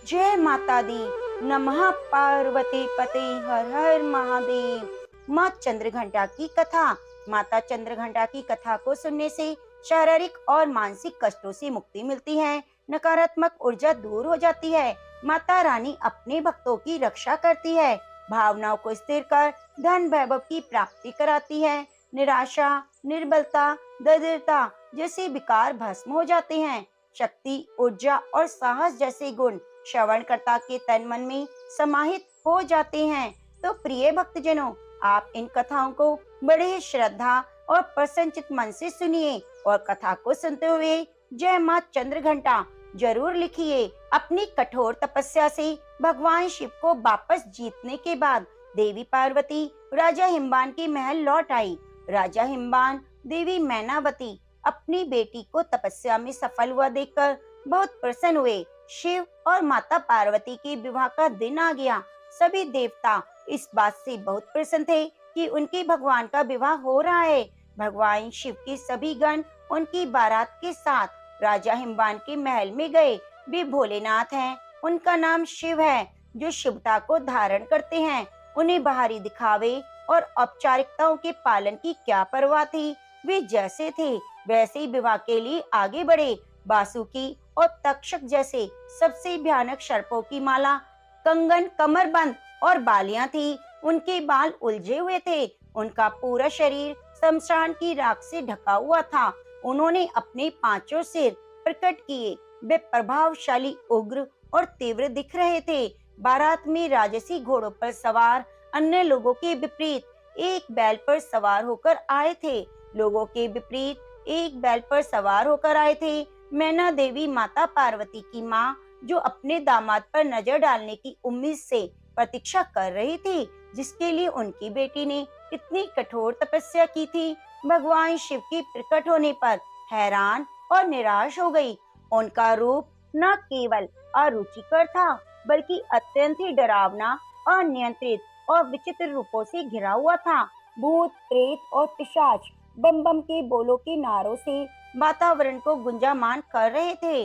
जय माता दी। नमः पार्वती पते, हर हर महादेव। माँ चंद्रघंटा की कथा। माता चंद्रघंटा की कथा को सुनने से शारीरिक और मानसिक कष्टों से मुक्ति मिलती है, नकारात्मक ऊर्जा दूर हो जाती है। माता रानी अपने भक्तों की रक्षा करती है, भावनाओं को स्थिर कर धन वैभव की प्राप्ति कराती है। निराशा, निर्बलता, दरिद्रता जैसे विकार भस्म हो जाते हैं। शक्ति, ऊर्जा और साहस जैसे गुण श्रवणकर्ता के तन मन में समाहित हो जाते हैं। तो प्रिय भक्तजनों, आप इन कथाओं को बड़े ही श्रद्धा और प्रसन्नचित मन से सुनिए और कथा को सुनते हुए जय मां चंद्रघंटा जरूर लिखिए। अपनी कठोर तपस्या से भगवान शिव को वापस जीतने के बाद देवी पार्वती राजा हिमवान के महल लौट आई। राजा हिमवान देवी मैनावती अपनी बेटी को तपस्या में सफल हुआ देखकर बहुत प्रसन्न हुए। शिव और माता पार्वती के विवाह का दिन आ गया। सभी देवता इस बात से बहुत प्रसन्न थे कि उनके भगवान का विवाह हो रहा है। भगवान शिव के सभी गण उनकी बारात के साथ राजा हिमवान के महल में गए। वे भोलेनाथ हैं, उनका नाम शिव है, जो शुभता को धारण करते हैं। उन्हें बाहरी दिखावे और औपचारिकताओं के पालन की क्या परवाह थी। वे जैसे थे वैसे ही विवाह के लिए आगे बढ़े। बासुकी और तक्षक जैसे सबसे भयानक सर्पों की माला, कंगन, कमरबंद और बालियां थी। उनके बाल उलझे हुए थे। उनका पूरा शरीर शमशान की राख से ढका हुआ था। उन्होंने अपने पांचों सिर प्रकट किए। वे प्रभावशाली, उग्र और तीव्र दिख रहे थे। बारात में राजसी घोड़ों पर सवार अन्य लोगों के विपरीत एक बैल पर सवार होकर आए थे। लोगों के विपरीत एक बैल पर सवार होकर आए थे मैना देवी, माता पार्वती की माँ, जो अपने दामाद पर नजर डालने की उम्मीद से प्रतीक्षा कर रही थी, जिसके लिए उनकी बेटी ने इतनी कठोर तपस्या की थी। भगवान शिव के प्रकट होने पर हैरान और निराश हो गई। उनका रूप न केवल अरुचिकर था, बल्कि अत्यंत ही डरावना, अनियंत्रित और विचित्र रूपों से घिरा हुआ था। भूत, प्रेत और पिशाच बम बम के बोलों के नारों से वातावरण को गुंजायमान कर रहे थे।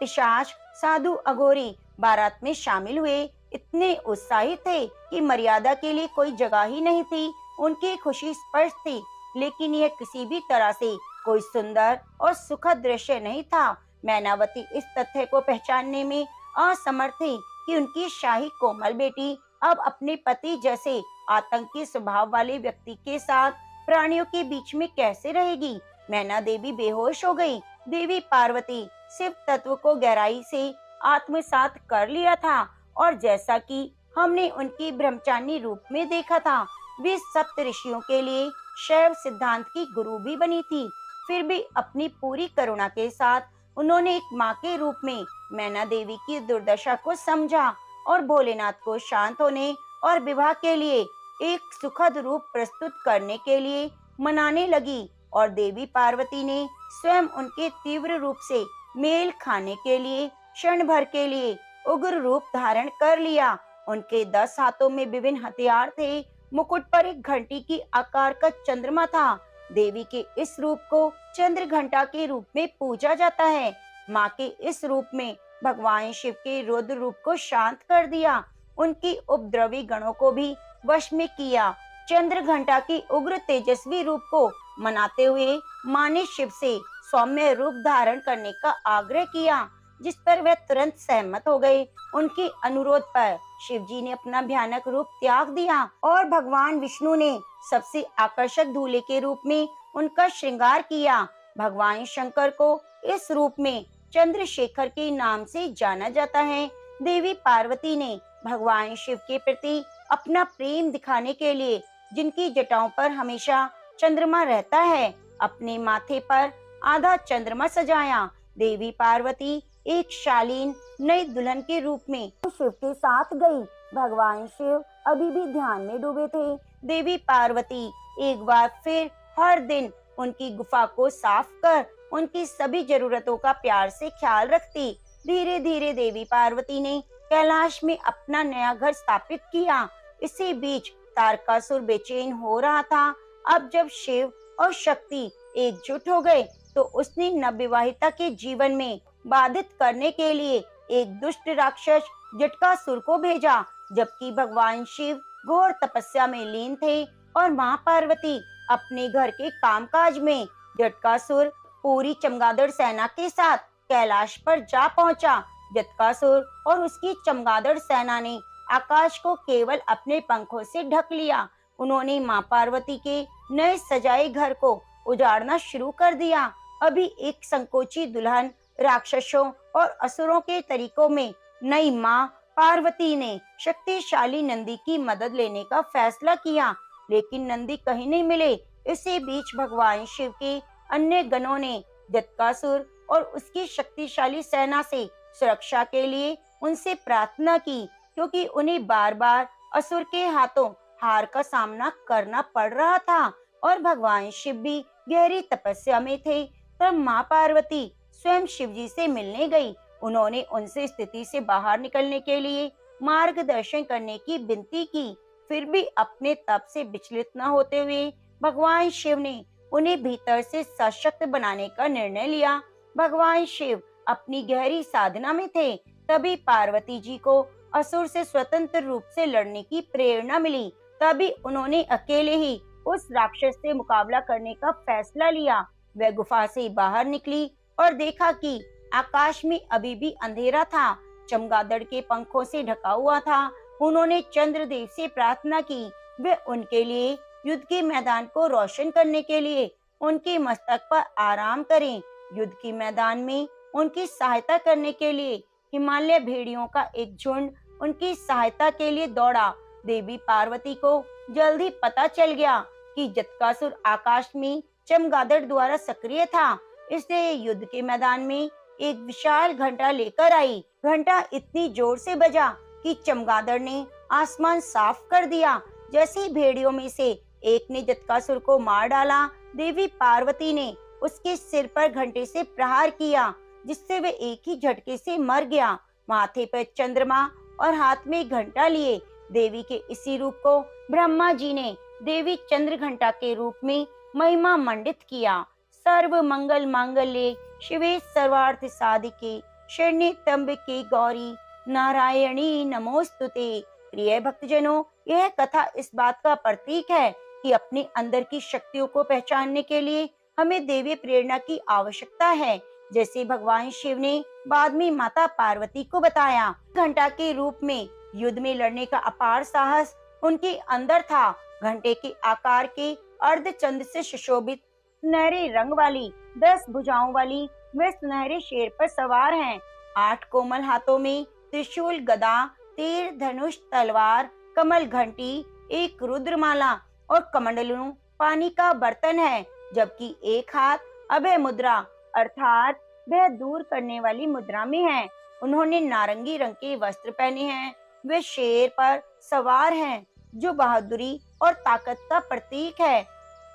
पिशाच, साधु, अघोरी बारात में शामिल हुए। इतने उत्साहित थे कि मर्यादा के लिए कोई जगह ही नहीं थी। उनकी खुशी स्पष्ट थी, लेकिन यह किसी भी तरह से कोई सुंदर और सुखद दृश्य नहीं था। मैनावती इस तथ्य को पहचानने में असमर्थ थी कि उनकी शाही कोमल बेटी अब अपने पति जैसे आतंकी स्वभाव वाले व्यक्ति के साथ प्राणियों के बीच में कैसे रहेगी। मैना देवी बेहोश हो गई। देवी पार्वती शिव तत्व को गहराई से आत्मसात कर लिया था और जैसा कि हमने उनकी ब्रह्मचारिणी रूप में देखा था, वे सप्त ऋषियों के लिए शैव सिद्धांत की गुरु भी बनी थी। फिर भी अपनी पूरी करुणा के साथ उन्होंने एक माँ के रूप में मैना देवी की दुर्दशा को समझा और भोलेनाथ को शांत होने और विवाह के लिए एक सुखद रूप प्रस्तुत करने के लिए मनाने लगी। और देवी पार्वती ने स्वयं उनके तीव्र रूप से मेल खाने के लिए क्षण भर के लिए उग्र रूप धारण कर लिया। उनके 10 हाथों में विभिन्न हथियार थे। मुकुट पर एक घंटी की आकार का चंद्रमा था। देवी के इस रूप को चंद्र घंटा के रूप में पूजा जाता है। माँ के इस रूप में भगवान शिव के रौद्र रूप को शांत कर दिया, उनकी उपद्रवी गणों को भी वश में किया। चंद्र घंटा की उग्र तेजस्वी रूप को मनाते हुए माँ ने शिव से सौम्य रूप धारण करने का आग्रह किया, जिस पर वह तुरंत सहमत हो गए। उनके अनुरोध पर शिव जी ने अपना भयानक रूप त्याग दिया और भगवान विष्णु ने सबसे आकर्षक दूल्हे के रूप में उनका श्रृंगार किया। भगवान शंकर को इस रूप में चंद्रशेखर के नाम से जाना जाता है। देवी पार्वती ने भगवान शिव के प्रति अपना प्रेम दिखाने के लिए, जिनकी जटाओं पर हमेशा चंद्रमा रहता है, अपने माथे पर आधा चंद्रमा सजाया। देवी पार्वती एक शालीन नई दुल्हन के रूप में शिव के साथ गई। भगवान शिव अभी भी ध्यान में डूबे थे। देवी पार्वती एक बार फिर हर दिन उनकी गुफा को साफ कर उनकी सभी जरूरतों का प्यार से ख्याल रखती। धीरे धीरे देवी पार्वती ने कैलाश में अपना नया घर स्थापित किया। इसी बीच तारकासुर बेचैन हो रहा था। अब जब शिव और शक्ति एकजुट हो गए, तो उसने नवविवाहिता के जीवन में बाधित करने के लिए एक दुष्ट राक्षस जटासुर को भेजा, जबकि भगवान शिव घोर तपस्या में लीन थे और माँ पार्वती अपने घर के कामकाज में। जटासुर पूरी चमगादड़ सेना के साथ कैलाश पर जा पहुंचा। जटासुर और उसकी चमगादड़ सेना ने आकाश को केवल अपने पंखों से ढक लिया। उन्होंने माँ पार्वती के नए सजाए घर को उजाड़ना शुरू कर दिया। अभी एक संकोची दुल्हन राक्षसों और असुरों के तरीकों में नई माँ पार्वती ने शक्तिशाली नंदी की मदद लेने का फैसला किया, लेकिन नंदी कहीं नहीं मिले। इसी बीच भगवान शिव के अन्य गणों ने जटासुर और उसकी शक्तिशाली सेना से सुरक्षा के लिए उनसे प्रार्थना की, क्योंकि उन्हें बार बार असुर के हाथों हार का सामना करना पड़ रहा था और भगवान शिव भी गहरी तपस्या में थे। तब माँ पार्वती स्वयं शिव जी से मिलने गई। उन्होंने उनसे स्थिति से बाहर निकलने के लिए मार्गदर्शन करने की विनती की। फिर भी अपने तप से विचलित न होते हुए भगवान शिव ने उन्हें भीतर से सशक्त बनाने का निर्णय लिया। भगवान शिव अपनी गहरी साधना में थे। तभी पार्वती जी को असुर से स्वतंत्र रूप से लड़ने की प्रेरणा मिली। तभी उन्होंने अकेले ही उस राक्षस से मुकाबला करने का फैसला लिया। वह गुफा से बाहर निकली और देखा कि आकाश में अभी भी अंधेरा था, चमगादड़ के पंखों से ढका हुआ था। उन्होंने चंद्रदेव से प्रार्थना की वे उनके लिए युद्ध के मैदान को रोशन करने के लिए उनके मस्तक पर आराम करें। युद्ध के मैदान में उनकी सहायता करने के लिए हिमालय भेड़ियों का एक झुंड उनकी सहायता के लिए दौड़ा। देवी पार्वती को जल्दी पता चल गया कि जटासुर आकाश में चमगादड़ द्वारा सक्रिय था, इसलिए युद्ध के मैदान में एक विशाल घंटा लेकर आई। घंटा इतनी जोर से बजा कि चमगादड़ ने आसमान साफ कर दिया। जैसे ही भेड़ियों में से एक ने जटासुर को मार डाला, देवी पार्वती ने उसके सिर पर घंटे से प्रहार किया, जिससे वे एक ही झटके से मर गया। माथे पर चंद्रमा और हाथ में घंटा लिए देवी के इसी रूप को ब्रह्मा जी ने देवी चंद्र घंटा के रूप में महिमा मंडित किया। सर्व मंगल मांगल्ये शिवे सर्वार्थ साधिके शरण्ये त्र्यंबके गौरी नारायणी नमोस्तुते। प्रिय भक्तजनों, यह कथा इस बात का प्रतीक है कि अपने अंदर की शक्तियों को पहचानने के लिए हमें देवी प्रेरणा की आवश्यकता है, जैसे भगवान शिव ने बाद में माता पार्वती को बताया। घंटा के रूप में युद्ध में लड़ने का अपार साहस उनके अंदर था। घंटे के आकार के अर्धचंद्र से सुशोभित सुनहरे रंग वाली 10 भुजाओं वाली वे सुनहरे शेर पर सवार हैं। 8 कोमल हाथों में त्रिशूल, गदा, तीर, धनुष, तलवार, कमल घंटी, एक रुद्रमाला और कमंडलू पानी का बर्तन है, जबकि एक हाथ अभय मुद्रा अर्थात भय दूर करने वाली मुद्रा में है। उन्होंने नारंगी रंग के वस्त्र पहने हैं। वे शेर पर सवार हैं, जो बहादुरी और ताकत का प्रतीक है।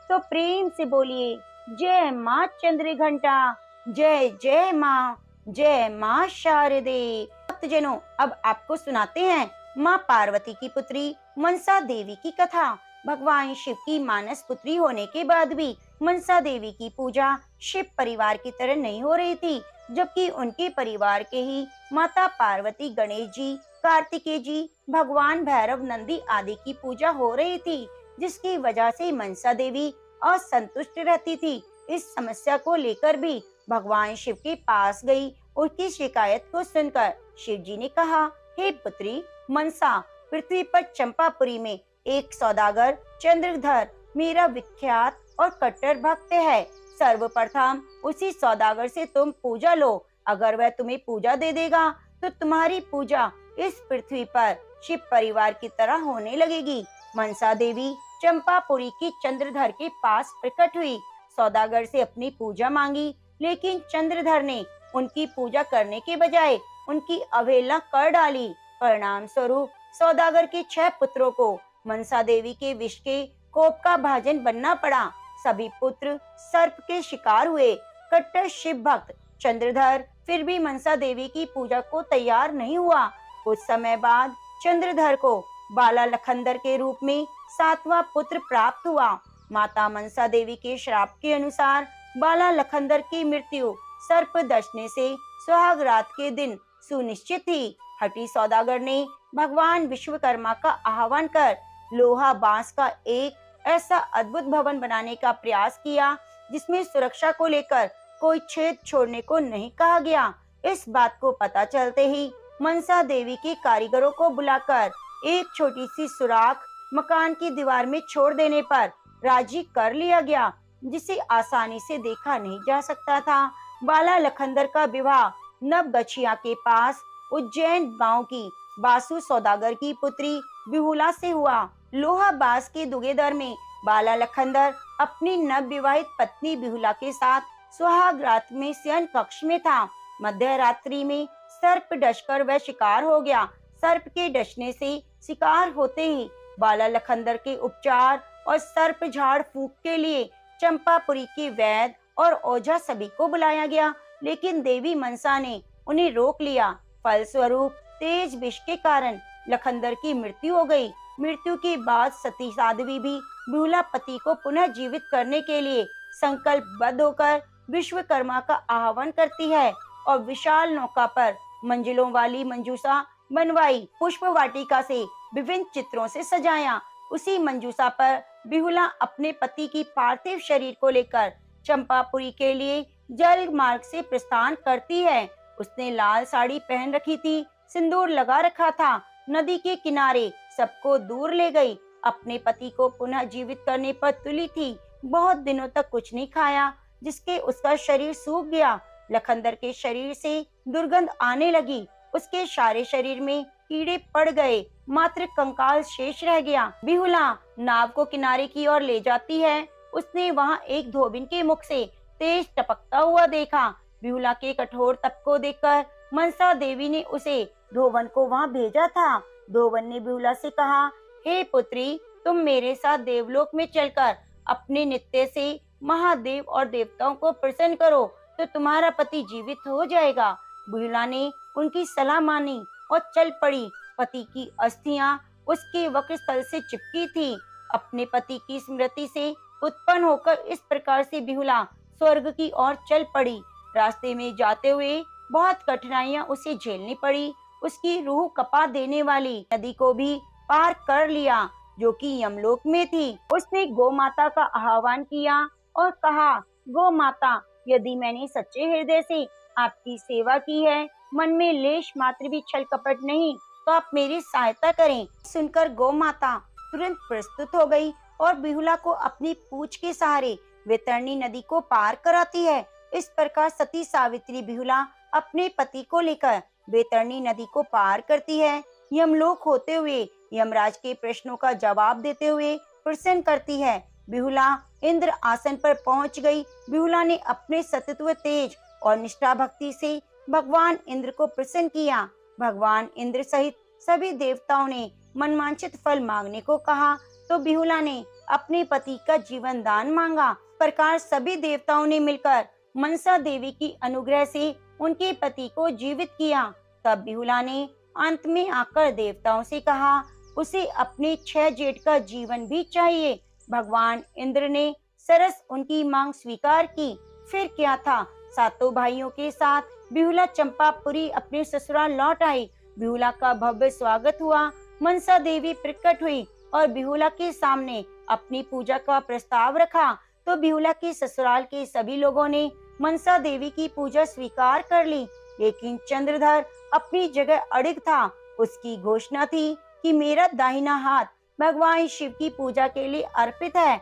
तो प्रेम से बोलिए जय माँ चंद्र घंटा, जय जय माँ शारदे। भक्तजनों, अब आपको सुनाते हैं माँ पार्वती की पुत्री मनसा देवी की कथा। भगवान शिव की मानस पुत्री होने के बाद भी मनसा देवी की पूजा शिव परिवार की तरह नहीं हो रही थी, जबकि उनके परिवार के ही माता पार्वती, गणेश जी, कार्तिकेय जी, भगवान भैरव, नंदी आदि की पूजा हो रही थी, जिसकी वजह से मनसा देवी असंतुष्ट रहती थी। इस समस्या को लेकर भी भगवान शिव के पास गई। उसकी शिकायत को सुनकर शिव जी ने कहा, हे पुत्री मनसा, पृथ्वी पर चंपापुरी में एक सौदागर चंद्रधर मेरा विख्यात और कट्टर भक्त है। सर्वप्रथम उसी सौदागर से तुम पूजा लो। अगर वह तुम्हें पूजा दे देगा तो तुम्हारी पूजा इस पृथ्वी पर शिव परिवार की तरह होने लगेगी। मनसा देवी चंपापुरी की चंद्रधर के पास प्रकट हुई, सौदागर से अपनी पूजा मांगी, लेकिन चंद्रधर ने उनकी पूजा करने के बजाय उनकी अवहेलना कर डाली। परिणाम स्वरूप सौदागर के 6 पुत्रों को मनसा देवी के विष के कोप का भाजन बनना पड़ा। सभी पुत्र सर्प के शिकार हुए। कट्टर शिव भक्त चंद्रधर फिर भी मनसा देवी की पूजा को तैयार नहीं हुआ। कुछ समय बाद चंद्रधर को बाला लखंदर के रूप में 7वां पुत्र प्राप्त हुआ। माता मनसा देवी के श्राप के अनुसार बाला लखंदर की मृत्यु सर्प दंशने से सुहाग रात के दिन सुनिश्चित थी। हठी सौदागर ने भगवान विश्वकर्मा का आह्वान कर लोहा बांस का एक ऐसा अद्भुत भवन बनाने का प्रयास किया जिसमें सुरक्षा को लेकर कोई छेद छोड़ने को नहीं कहा गया। इस बात को पता चलते ही मनसा देवी के कारीगरों को बुलाकर एक छोटी सी सुराख मकान की दीवार में छोड़ देने पर राजी कर लिया गया, जिसे आसानी से देखा नहीं जा सकता था। बाला लखंदर का विवाह नवगछिया के पास उज्जैन गांव की बासु सौदागर की पुत्री बिहुला से हुआ। लोहा बास के दुगेदर में बाला लखंदर अपनी नवविवाहित पत्नी बिहुला के साथ सुहाग रात में शयन कक्ष में था। मध्य रात्रि में सर्प डसकर वह शिकार हो गया। सर्प के डसने से शिकार होते ही बाला लखंदर के उपचार और सर्प झाड़ फूंक के लिए चंपापुरी के वैद्य और ओझा सभी को बुलाया गया, लेकिन देवी मनसा ने उन्हें रोक लिया। फलस्वरूप तेज विष के कारण लखंदर की मृत्यु हो गई। मृत्यु के बाद सती साध्वी भी बिहुला पति को पुनः जीवित करने के लिए संकल्पबद्ध होकर विश्वकर्मा का आह्वान करती है और विशाल नौका पर मंजिलों वाली मंजूषा बनवाई। पुष्प वाटिका से विभिन्न चित्रों से सजाया। उसी मंजूषा पर बिहुला अपने पति की पार्थिव शरीर को लेकर चंपापुरी के लिए जल मार्ग से प्रस्थान करती है। उसने लाल साड़ी पहन रखी थी, सिंदूर लगा रखा था। नदी के किनारे सबको दूर ले गई। अपने पति को पुनः जीवित करने पर तुली थी। बहुत दिनों तक कुछ नहीं खाया, जिसके उसका शरीर सूख गया। लखंदर के शरीर से दुर्गंध आने लगी। उसके सारे शरीर में कीड़े पड़ गए, मात्र कंकाल शेष रह गया। बिहुला नाव को किनारे की ओर ले जाती है। उसने वहां एक धोबिन के मुख से तेज टपकता हुआ देखा। बिहुला के कठोर तप को देखकर मनसा देवी ने उसे धोबन को वहां भेजा था। धोबन ने बिहुला से कहा, हे पुत्री, तुम मेरे साथ देवलोक में चलकर अपने नृत्य से महादेव और देवताओं को प्रसन्न करो तो तुम्हारा पति जीवित हो जाएगा। बिहुला ने उनकी सलाह मानी और चल पड़ी। पति की अस्थियां उसके वक्षस्थल से चिपकी थी। अपने पति की स्मृति से उत्पन्न होकर इस प्रकार से बिहुला स्वर्ग की ओर चल पड़ी। रास्ते में जाते हुए बहुत कठिनाइयां उसे झेलनी पड़ी। उसकी रूह कपा देने वाली नदी को भी पार कर लिया, जो कि यमलोक में थी। उसने गौ माता का आह्वान किया और कहा, गौ माता, यदि मैंने सच्चे हृदय से आपकी सेवा की है, मन में लेश मात्र भी छल कपट नहीं, तो आप मेरी सहायता करें। सुनकर गौ माता तुरंत प्रस्तुत हो गई और बिहुला को अपनी पूंछ के सहारे वैतरणी नदी को पार कराती है। इस प्रकार सती सावित्री बिहुला अपने पति को लेकर वैतरणी नदी को पार करती है। यमलोक होते हुए यमराज के प्रश्नों का जवाब देते हुए प्रसन्न करती है। बिहुला इंद्र आसन पर पहुंच गई। बिहुला ने अपने सतत्व तेज और निष्ठा भक्ति से भगवान इंद्र को प्रसन्न किया। भगवान इंद्र सहित सभी देवताओं ने मनवांछित फल मांगने को कहा, तो बिहुला ने अपने पति का जीवन दान मांगा। प्रकार सभी देवताओं ने मिलकर मनसा देवी की अनुग्रह से उनके पति को जीवित किया। तब बिहुला ने अंत में आकर देवताओं से कहा, उसे अपने 6 जेठ का जीवन भी चाहिए। भगवान इंद्र ने सरस उनकी मांग स्वीकार की। फिर क्या था, सातों भाइयों के साथ बिहुला चंपापुरी अपने ससुराल लौट आई। बिहुला का भव्य स्वागत हुआ। मनसा देवी प्रकट हुई और बिहुला के सामने अपनी पूजा का प्रस्ताव रखा, तो बिहुला के ससुराल के सभी लोगों ने मनसा देवी की पूजा स्वीकार कर ली। लेकिन चंद्रधर अपनी जगह अड़िग था। उसकी घोषणा थी कि मेरा दाहिना हाथ भगवान शिव की पूजा के लिए अर्पित है,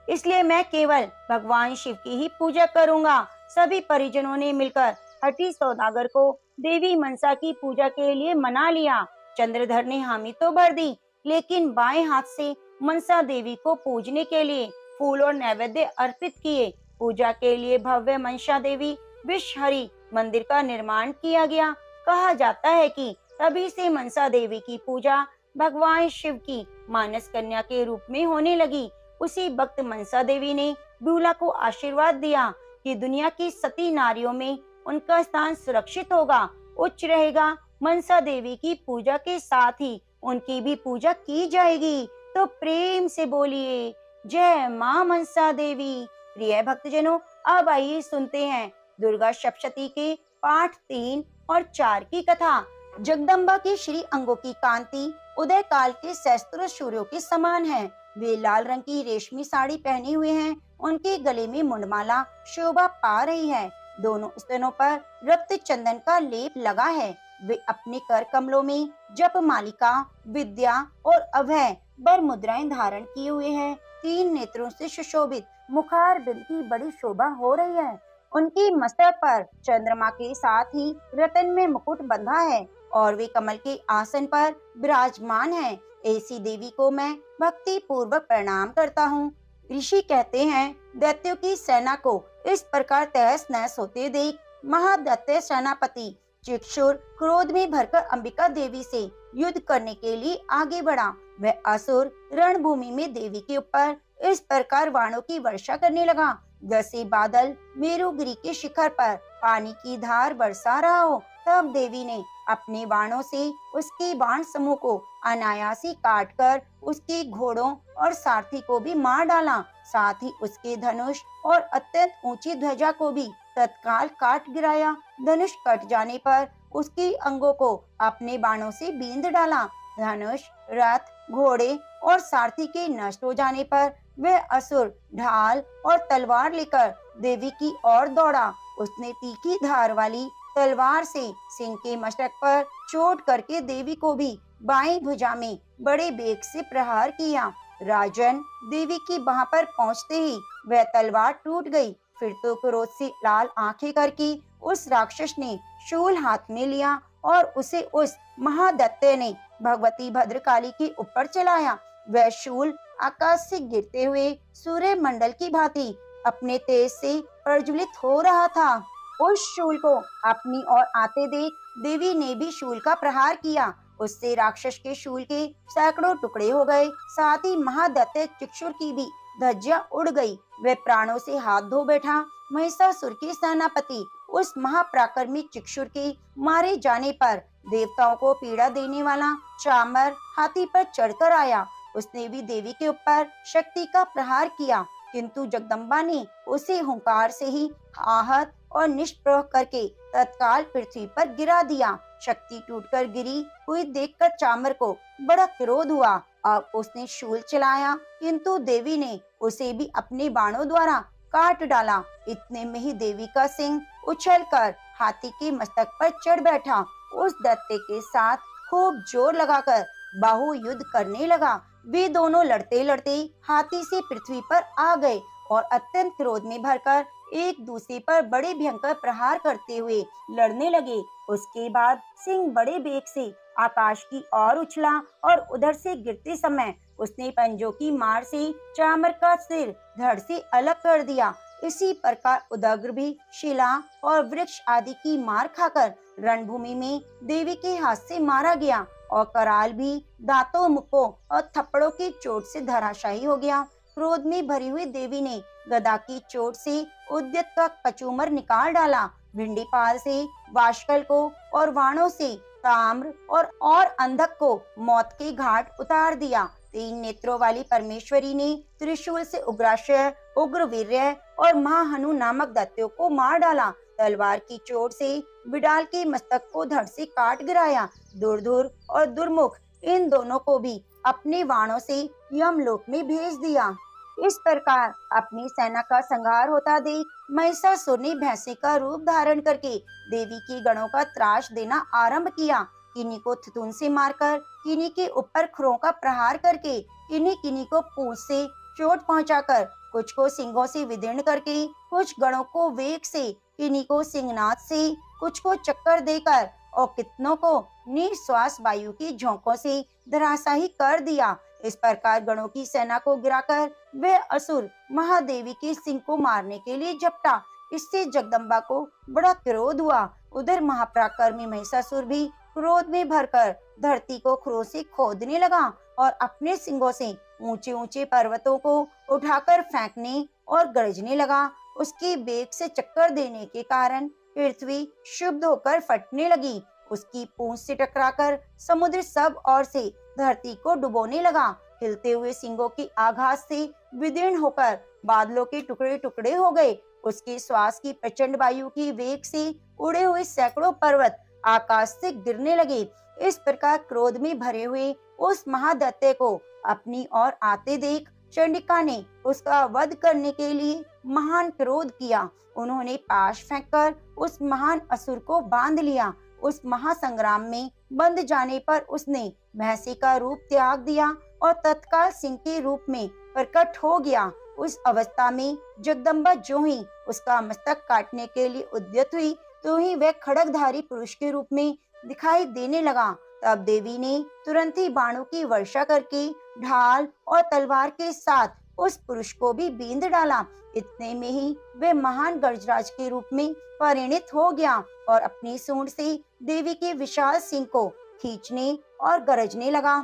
इसलिए मैं केवल भगवान शिव की ही पूजा करूंगा। सभी परिजनों ने मिलकर हठी सौदागर को देवी मनसा की पूजा के लिए मना लिया। चंद्रधर ने हामी तो भर दी, लेकिन बाएं हाथ से मनसा देवी को पूजने के लिए फूल और नैवेद्य अर्पित किए। पूजा के लिए भव्य मनसा देवी विषहरी मंदिर का निर्माण किया गया। कहा जाता है कि तभी से मनसा देवी की पूजा भगवान शिव की मानस कन्या के रूप में होने लगी। उसी वक्त मनसा देवी ने बिहुला को आशीर्वाद दिया कि दुनिया की सती नारियों में उनका स्थान सुरक्षित होगा, उच्च रहेगा। मनसा देवी की पूजा के साथ ही उनकी भी पूजा की जाएगी। तो प्रेम से बोलिए जय मां मनसा देवी। प्रिय भक्तजनों, अब आइए सुनते हैं दुर्गा सप्तशती के पाठ 3 और 4 की कथा। जगदम्बा के श्री अंगों की कांति उदय काल के सहस्त्र सूर्यों के समान है। वे लाल रंग की रेशमी साड़ी पहने हुए हैं। उनके गले में मुंडमाला शोभा पा रही है। दोनों स्तनों पर रक्त चंदन का लेप लगा है। वे अपने कर कमलों में जप मालिका, विद्या और अभय बर मुद्राएं धारण किए हुए हैं। 3 नेत्रों से सुशोभित मुखार बिंद की बड़ी शोभा हो रही है। उनकी मस्तक पर चंद्रमा के साथ ही रतन में मुकुट बंधा है और वे कमल के आसन पर विराजमान है। ऐसी देवी को मैं भक्ति पूर्वक प्रणाम करता हूँ। ऋषि कहते हैं, दैत्यों की सेना को इस प्रकार तहस नहस होते देख महादैत्य सेनापति चिक्षुर क्रोध में भरकर अंबिका देवी से युद्ध करने के लिए आगे बढ़ा। वह असुर रणभूमि में देवी के ऊपर इस प्रकार बाणों की वर्षा करने लगा, जैसे बादल मेरुगिरी के शिखर पर पानी की धार बरसा रहा हो। तब देवी ने अपने बाणों से उसके बाण समूह को अनायासी काटकर उसके घोड़ों और सारथी को भी मार डाला। साथ ही उसके धनुष और अत्यंत ऊंची ध्वजा को भी तत्काल काट गिराया। धनुष कट जाने पर उसके अंगों को अपने बाणों से बींध डाला। धनुष, रथ, घोड़े और सारथी के नष्ट हो जाने पर वह असुर ढाल और तलवार लेकर देवी की ओर दौड़ा। उसने तीखी धार वाली तलवार से सिंह के मस्तक पर चोट करके देवी को भी बाईं भुजा में बड़े वेग से प्रहार किया। राजन, देवी की बाह पर पहुंचते ही वह तलवार टूट गई। फिर तो क्रोध से लाल आंखें करके उस राक्षस ने शूल हाथ में लिया और उसे उस महादैत्य ने भगवती भद्रकाली के ऊपर चलाया। वह शूल आकाश से गिरते हुए सूर्य मंडल की भांति अपने तेज से प्रज्वलित हो रहा था। उस शूल को अपनी ओर आते देख देवी ने भी शूल का प्रहार किया। उससे राक्षस के शूल के सैकड़ों टुकड़े हो गए। साथ ही महादैत्य चिक्षुर की भी धज्जियां उड़ गई। वह प्राणों से हाथ धो बैठा। महिषासुर के सेनापति उस महापराक्रमी चिक्षुर के मारे जाने पर देवताओं को पीड़ा देने वाला चामर हाथी पर चढ़कर आया। उसने भी देवी के ऊपर शक्ति का प्रहार किया, किंतु जगदम्बा ने उसे हुंकार से ही आहत और निष्प्रभ करके तत्काल पृथ्वी पर गिरा दिया। शक्ति टूटकर गिरी हुई देखकर चामर को बड़ा क्रोध हुआ। अब उसने शूल चलाया, किंतु देवी ने उसे भी अपने बाणों द्वारा काट डाला। इतने में ही देवी का सिंह उछलकर हाथी के मस्तक पर चढ़ बैठा। उस दैत्य के साथ खूब जोर लगाकर बाहु युद्ध करने लगा। वे दोनों लड़ते लड़ते हाथी से पृथ्वी पर आ गए और अत्यंत क्रोध में भरकर एक दूसरे पर बड़े भयंकर प्रहार करते हुए लड़ने लगे। उसके बाद सिंह बड़े वेग से आकाश की ओर उछला और उधर से गिरते समय उसने पंजों की मार से चामर का सिर धड़ से अलग कर दिया। इसी प्रकार उदग्र भी शिला और वृक्ष आदि की मार खाकर रणभूमि में देवी के हाथ से मारा गया और कराल भी दांतों, मुक्कों और थप्पड़ों की चोट से धराशायी हो गया। क्रोध में भरी हुई देवी ने गदा की चोट से उद्यत का कचूमर निकाल डाला। भिंडीपाल से वाशकल को और वाणों से ताम्र और अंधक को मौत के घाट उतार दिया। 3 नेत्रों वाली परमेश्वरी ने त्रिशूल से उग्राशय, उग्रवीर्य और महाहनु नामक दैत्यों को मार डाला। तलवार की चोट से बिडाल के मस्तक को धड़ से काट गिराया। दुर्धुर और दुर्मुख इन दोनों को भी अपने बाणों से यमलोक में भेज दिया। इस प्रकार अपनी सेना का संहार होता देख महिषासुर ने भैंसे का रूप धारण करके देवी की गणों का त्रास देना आरंभ किया। किन्हीं को थुथुन से मारकर, किन्हीं के ऊपर खुरों का प्रहार करके, किन्हीं को पूंछ से चोट पहुंचाकर, कुछ को सिंगों से विदीर्ण करके, कुछ गणों को वेग से, किन्हीं को सिंहनाद से, कुछ को चक्कर देकर और कितनों को निश्वास वायु की झोंकों से धराशायी कर दिया। इस प्रकार गणों की सेना को गिराकर वह असुर महादेवी के सिंह को मारने के लिए झपटा। इससे जगदम्बा को बड़ा क्रोध हुआ। उधर महापराक्रमी महिषासुर भी क्रोध में भरकर धरती को खुरों से खोदने लगा और अपने सिंगों से ऊंचे ऊंचे पर्वतों को उठाकर फेंकने और गरजने लगा। उसके वेग से चक्कर देने के कारण पृथ्वी शुद्ध होकर फटने लगी। उसकी पूंछ से टकराकर समुद्र सब ओर से धरती को डुबोने लगा। हिलते हुए सिंगों की आघात से विदीर्ण होकर बादलों के टुकड़े टुकड़े हो गए। उसके श्वास की प्रचंड वायु की वेग से उड़े हुए सैकड़ों पर्वत आकाश से गिरने लगे। इस प्रकार क्रोध में भरे हुए उस महादैत्य को अपनी ओर आते देख चंडिका ने उसका वध करने के लिए महान क्रोध किया। उन्होंने पाश फेंककर उस महान असुर को बांध लिया। उस महासंग्राम में बंध जाने पर उसने भैंसी का रूप त्याग दिया और तत्काल सिंह के रूप में प्रकट हो गया। उस अवस्था में जगदम्बा जो ही उसका मस्तक काटने के लिए उद्यत हुई, तो ही वह खड्गधारी पुरुष के रूप में दिखाई देने लगा। तब देवी ने तुरंत ही बाणों की वर्षा करके ढाल और तलवार के साथ उस पुरुष को भी बींध डाला। इतने में ही वह महान गजराज के रूप में परिणित हो गया और अपनी सूंड से देवी के विशाल सिंह को खींचने और गरजने लगा।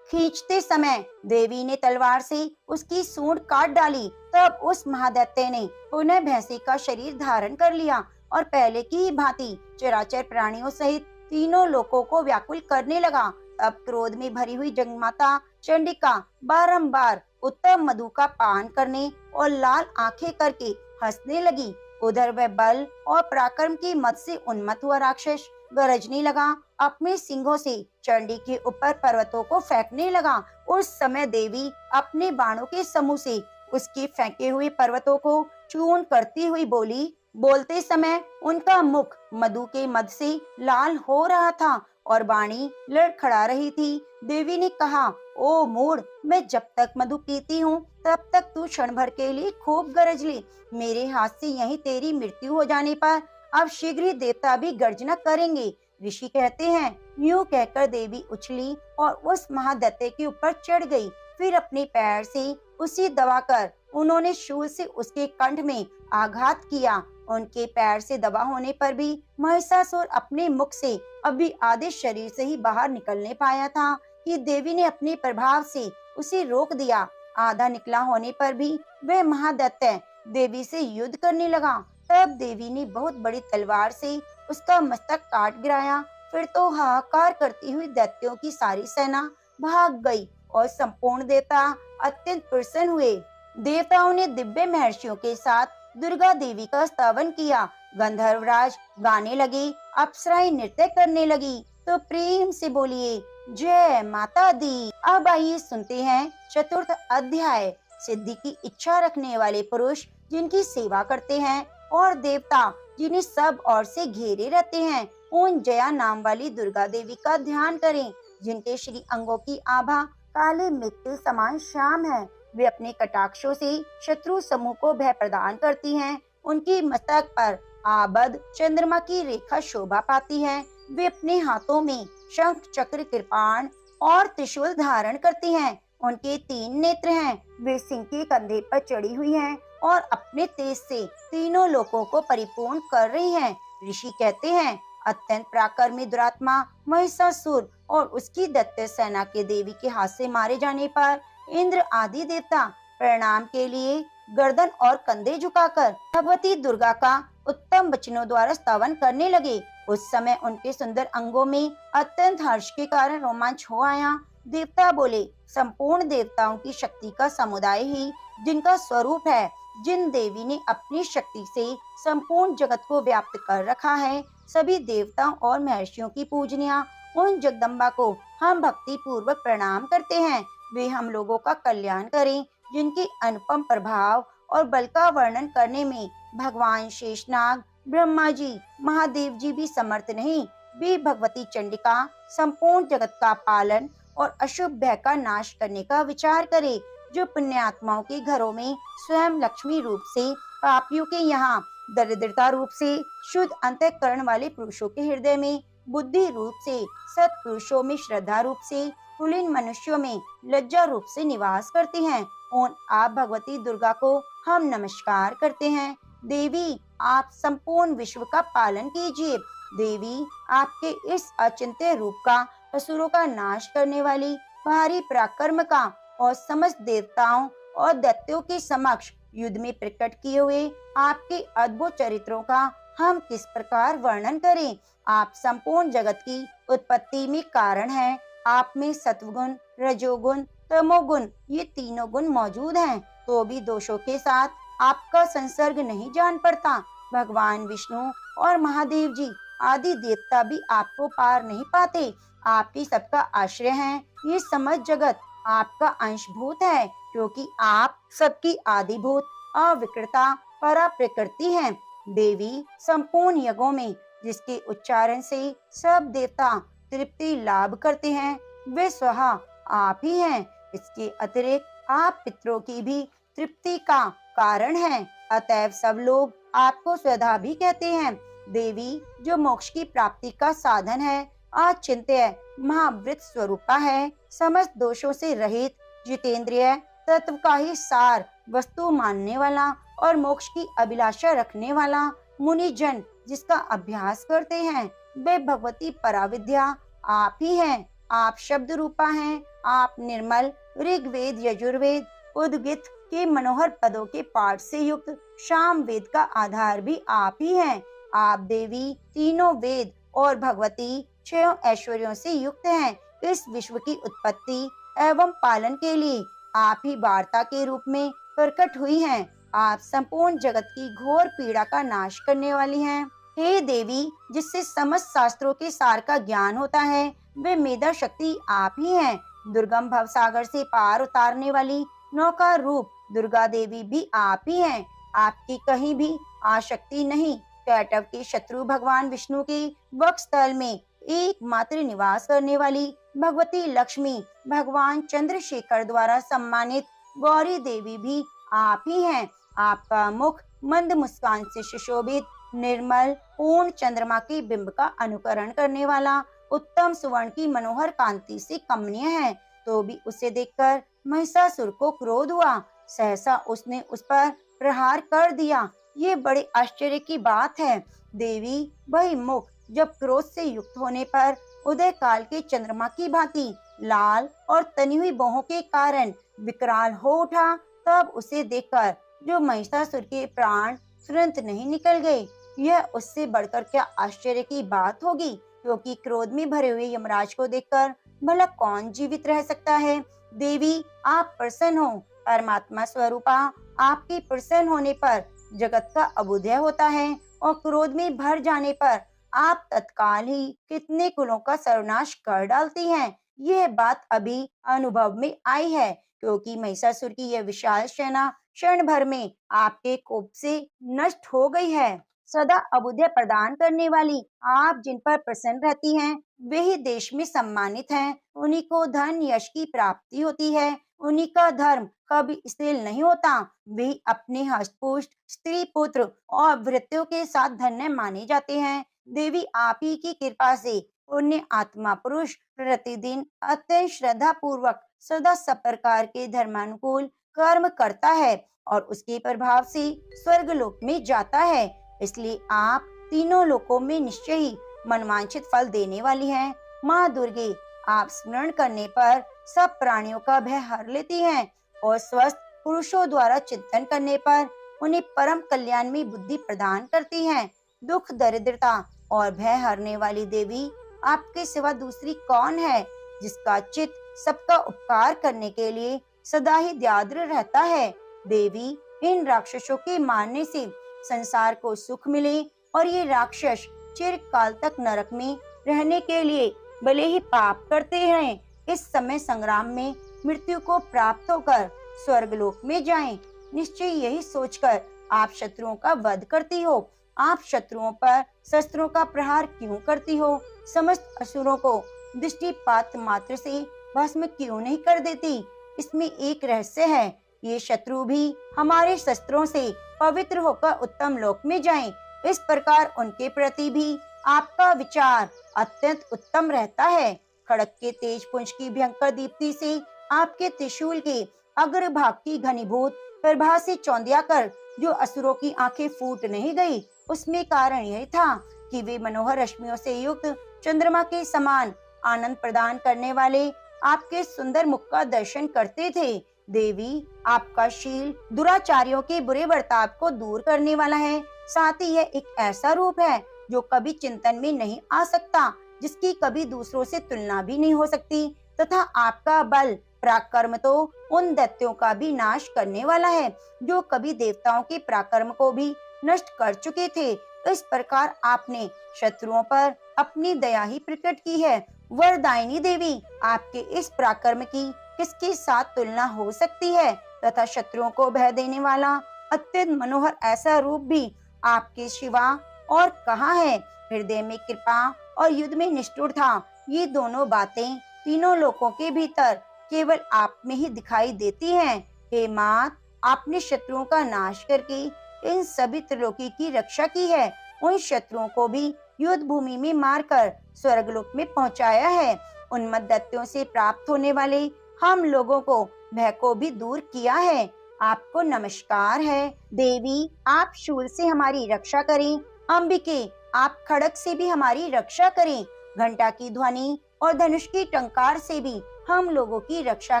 खींचते समय देवी ने तलवार से उसकी सूंड काट डाली। तब उस महादैत्य ने पुनः भैंसे का शरीर धारण कर लिया और पहले की ही भांति चराचर प्राणियों सहित तीनों लोकों को व्याकुल करने लगा। तब क्रोध में भरी हुई जगमाता चंडिका बारंबार उत्तम मधु का पान करने और लाल आंखें करके हंसने लगी। उधर वह बल और पराक्रम की मद से उन्मत्त हुआ राक्षस गरजने लगा, अपने सिंगों से चंडी के ऊपर पर्वतों को फेंकने लगा। उस समय देवी अपने बाणों के समूह से उसके फेंके हुए पर्वतों को चूर्ण करती हुई बोली। बोलते समय उनका मुख मधु के मद से लाल हो रहा था और वाणी लड़खड़ा रही थी। देवी ने कहा, ओ मूढ़, मैं जब तक मधु पीती हूँ तब तक तू क्षण भर के लिए खूब गरज ले। मेरे हाथ से यहीं तेरी मृत्यु हो जाने पर अब शीघ्र ही देवता भी गर्जना करेंगे। ऋषि कहते हैं, यूं कहकर देवी उछली और उस महादैत्य के ऊपर चढ़ गई। फिर अपने पैर से उसी दबाकर उन्होंने शूल से उसके कंठ में आघात किया। उनके पैर से दबा होने पर भी महिषासुर अपने मुख से अभी आधे शरीर से ही बाहर निकलने पाया था कि देवी ने अपने प्रभाव से उसे रोक दिया। आधा निकला होने पर भी वह महादैत्य देवी से युद्ध करने लगा। तब देवी ने बहुत बड़ी तलवार से उसका मस्तक काट गिराया। फिर तो हाहाकार करती हुई दैत्यों की सारी सेना भाग गई और संपूर्ण देवता अत्यंत प्रसन्न हुए। देवताओं ने दिव्य महर्षियों के साथ दुर्गा देवी का स्तवन किया। गंधर्वराज गाने लगे, अप्सराएं नृत्य करने लगी। तो प्रेम से बोलिए, जय माता दी। अब आइए सुनते हैं चतुर्थ अध्याय। सिद्धि की इच्छा रखने वाले पुरुष जिनकी सेवा करते हैं और देवता जिन्हें सब ओर से घेरे रहते हैं, उन जया नाम वाली दुर्गा देवी का ध्यान करें, जिनके श्री अंगों की आभा काले मेघ के समान श्याम है। वे अपने कटाक्षों से शत्रु समूह को भय प्रदान करती हैं। उनकी मस्तक पर आबद चंद्रमा की रेखा शोभा पाती है। वे अपने हाथों में शंख चक्र कृपाण और त्रिशूल धारण करती हैं। उनके 3 नेत्र हैं। वे सिंह के कंधे पर चढ़ी हुई हैं और अपने तेज से तीनों लोकों को परिपूर्ण कर रही हैं। ऋषि कहते हैं, अत्यंत पराक्रमी दुरात्मा महिषासुर और उसकी दैत्य सेना के देवी के हाथ से मारे जाने पर इंद्र आदि देवता प्रणाम के लिए गर्दन और कंधे झुकाकर भगवती दुर्गा का उत्तम वचनों द्वारा स्तवन करने लगे। उस समय उनके सुंदर अंगों में अत्यंत हर्ष के कारण रोमांच हो आया। देवता बोले, संपूर्ण देवताओं की शक्ति का समुदाय ही जिनका स्वरूप है, जिन देवी ने अपनी शक्ति से संपूर्ण जगत को व्याप्त कर रखा है, सभी देवताओं और महर्षियों की पूजनिया उन जगदम्बा को हम भक्ति पूर्वक प्रणाम करते हैं। वे हम लोगों का कल्याण करें। जिनके अनुपम प्रभाव और बल का वर्णन करने में भगवान शेषनाग, ब्रह्मा जी, महादेव जी भी समर्थ नहीं। वे भगवती चंडिका संपूर्ण जगत का पालन और अशुभ भय का नाश करने का विचार करे। जो पुण्यात्माओं के घरों में स्वयं लक्ष्मी रूप से, पापियों के यहाँ दरिद्रता रूप से, शुद्ध अंतःकरण वाले पुरुषों के हृदय में बुद्धि रूप से, सत्पुरुषों में श्रद्धा रूप से, कुलीन मनुष्यों में लज्जा रूप से निवास करती हैं, उन आप भगवती दुर्गा को हम नमस्कार करते हैं। देवी, आप संपूर्ण विश्व का पालन कीजिए। देवी, आपके इस अचिंत्य रूप का, असुरों का नाश करने वाली भारी पराक्रम का और समस्त देवताओं और दैत्यों के समक्ष युद्ध में प्रकट किए हुए आपके अद्भुत चरित्रों का हम किस प्रकार वर्णन करें। आप संपूर्ण जगत की उत्पत्ति में कारण हैं। आप में सत्वगुण, रजोगुण, तमोगुण ये तीनों गुण मौजूद हैं, तो भी दोषों के साथ आपका संसर्ग नहीं जान पड़ता। भगवान विष्णु और महादेव जी आदि देवता भी आपको पार नहीं पाते। आप ही सबका आश्रय हैं। ये समस्त जगत आपका अंशभूत है, क्योंकि आप सबकी आदिभूत अविकृता परा प्रकृति हैं। देवी, संपूर्ण यज्ञों में जिसके उच्चारण से सब देवता तृप्ति लाभ करते हैं, वे स्वहा आप ही हैं। इसके अतिरिक्त आप पितरों की भी तृप्ति का कारण हैं। अतएव सब लोग आपको स्वधा भी कहते हैं। देवी, जो मोक्ष की प्राप्ति का साधन है, अचिंत्य महावृत स्वरूपा है, समस्त दोषों से रहित, जितेंद्रिय, तत्व का ही सार वस्तु मानने वाला और मोक्ष की अभिलाषा रखने वाला मुनि जन जिसका अभ्यास करते हैं, वे भगवती पराविद्या आप ही हैं। आप शब्द रूपा हैं। आप निर्मल ऋग्वेद, यजुर्वेद, उद्गीत के मनोहर पदों के पाठ से युक्त शाम वेद का आधार भी आप ही हैं। आप देवी तीनों वेद और भगवती 6 ऐश्वर्यों से युक्त हैं। इस विश्व की उत्पत्ति एवं पालन के लिए आप ही वार्ता के रूप में प्रकट हुई हैं। आप संपूर्ण जगत की घोर पीड़ा का नाश करने वाली हैं। हे देवी, जिससे समस्त शास्त्रों के सार का ज्ञान होता है, वे मेधा शक्ति आप ही हैं। दुर्गम भव सागर से पार उतारने वाली नौका रूप दुर्गा देवी भी आप ही हैं। आपकी कहीं भी आसक्ति नहीं। कैटव के शत्रु भगवान विष्णु के वक्षस्थल में एकमात्र निवास करने वाली भगवती लक्ष्मी, भगवान चंद्रशेखर द्वारा सम्मानित गौरी देवी भी आप ही हैं। आपका मुख मंद मुस्कान से सुशोभित, निर्मल पूर्ण चंद्रमा के बिंब का अनुकरण करने वाला, उत्तम सुवर्ण की मनोहर कांति से कमनीय है। तो भी उसे देखकर महिषासुर को क्रोध हुआ। सहसा उसने उस पर प्रहार कर दिया। ये बड़े आश्चर्य की बात है। देवी, वही मुख जब क्रोध से युक्त होने पर उदय काल के चंद्रमा की भांति लाल और तनी हुई बाहों के कारण विकराल हो उठा, तब उसे देखकर जो महिषासुर के प्राण तुरंत नहीं निकल गए, यह उससे बढ़कर क्या आश्चर्य की बात होगी, क्योंकि क्रोध में भरे हुए यमराज को देखकर भला कौन जीवित रह सकता है। देवी, आप प्रसन्न हो। परमात्मा स्वरूपा आपके प्रसन्न होने पर जगत का अभ्युदय होता है और क्रोध में भर जाने पर आप तत्काल ही कितने कुलों का सर्वनाश कर डालती हैं। यह बात अभी अनुभव में आई है, क्योंकि महिषासुर की यह विशाल सेना क्षण भर में आपके कोप से नष्ट हो गई है। सदा अभ्युदय प्रदान करने वाली आप जिन पर प्रसन्न रहती हैं, वे ही देश में सम्मानित हैं। उन्हीं को धन यश की प्राप्ति होती है। उन्हीं का धर्म कभी स्थिर नहीं होता। वे अपने हष्टपुष्ट स्त्री पुत्र और भृत्यों के साथ धन्य माने जाते हैं। देवी, आप ही की कृपा से पुण्य आत्मा पुरुष प्रतिदिन अत्यंत श्रद्धा पूर्वक सदा सब प्रकार के धर्मानुकूल कर्म करता है और उसके प्रभाव से स्वर्ग लोक में जाता है। इसलिए आप तीनों लोकों में निश्चय ही मनवांछित फल देने वाली हैं। माँ दुर्गे, आप स्मरण करने पर सब प्राणियों का भय हर लेती हैं और स्वस्थ पुरुषों द्वारा चिंतन करने पर उन्हें परम कल्याण में बुद्धि प्रदान करती हैं। दुख, दरिद्रता और भय हरने वाली देवी, आपके सिवा दूसरी कौन है, जिसका चित्त सबका उपकार करने के लिए सदा ही द्याद्र रहता है। देवी, इन राक्षसों के मारने से संसार को सुख मिले और ये राक्षस चिरकाल तक नरक में रहने के लिए भले ही पाप करते रहें, इस समय संग्राम में मृत्यु को प्राप्त होकर स्वर्गलोक में जाएं। निश्चय यही सोचकर आप शत्रुओं का वध करती हो। आप शत्रुओं पर शस्त्रों का प्रहार क्यों करती हो? समस्त असुरों को दृष्टिपात मात्र से भस्म क्यों नहीं कर देती? इसमें एक रहस्य है। ये शत्रु भी हमारे शस्त्रों से पवित्र होकर उत्तम लोक में जाएं। इस प्रकार उनके प्रति भी आपका विचार अत्यंत उत्तम रहता है। खड़ग के तेज पुंज की भयंकर दीप्ति से आपके त्रिशूल के अग्रभाग की घनीभूत प्रभा से चौंधिया कर जो असुरों की आंखें फूट नहीं गई, उसमें कारण यही था कि वे मनोहर रश्मियों से युक्त चंद्रमा के समान आनंद प्रदान करने वाले आपके सुंदर मुख का दर्शन करते थे। देवी, आपका शील दुराचारियों के बुरे बर्ताव को दूर करने वाला है। साथ ही यह एक ऐसा रूप है जो कभी चिंतन में नहीं आ सकता, जिसकी कभी दूसरों से तुलना भी नहीं हो सकती, तथा आपका बल पराक्रम तो उन दैत्यों का भी नाश करने वाला है जो कभी देवताओं के पराक्रम को भी नष्ट कर चुके थे। इस प्रकार आपने शत्रुओं पर अपनी दया ही प्रकट की है। वरदायिनी देवी, आपके इस पराक्रम की किसके साथ तुलना हो सकती है, तथा शत्रुओं को भय देने वाला अत्यंत मनोहर ऐसा रूप भी आपके सिवा और कहाँ है। हृदय में कृपा और युद्ध में निष्ठुर था। ये दोनों बातें तीनों लोकों के भीतर केवल आप में ही दिखाई देती हैं। हे मात, आपने शत्रुओं का नाश करके इन सभी त्रिलोकी की रक्षा की है। उन शत्रुओं को भी युद्ध भूमि में मारकर स्वर्गलोक में पहुंचाया है। उन्मत्त दैत्यों से प्राप्त होने वाले हम लोगों को भय को भी दूर किया है। आपको नमस्कार है। देवी, आप शूल से हमारी रक्षा करें। अंबिके, आप खड़ग से भी हमारी रक्षा करें। घंटा की ध्वनि और धनुष की टंकार से भी हम लोगों की रक्षा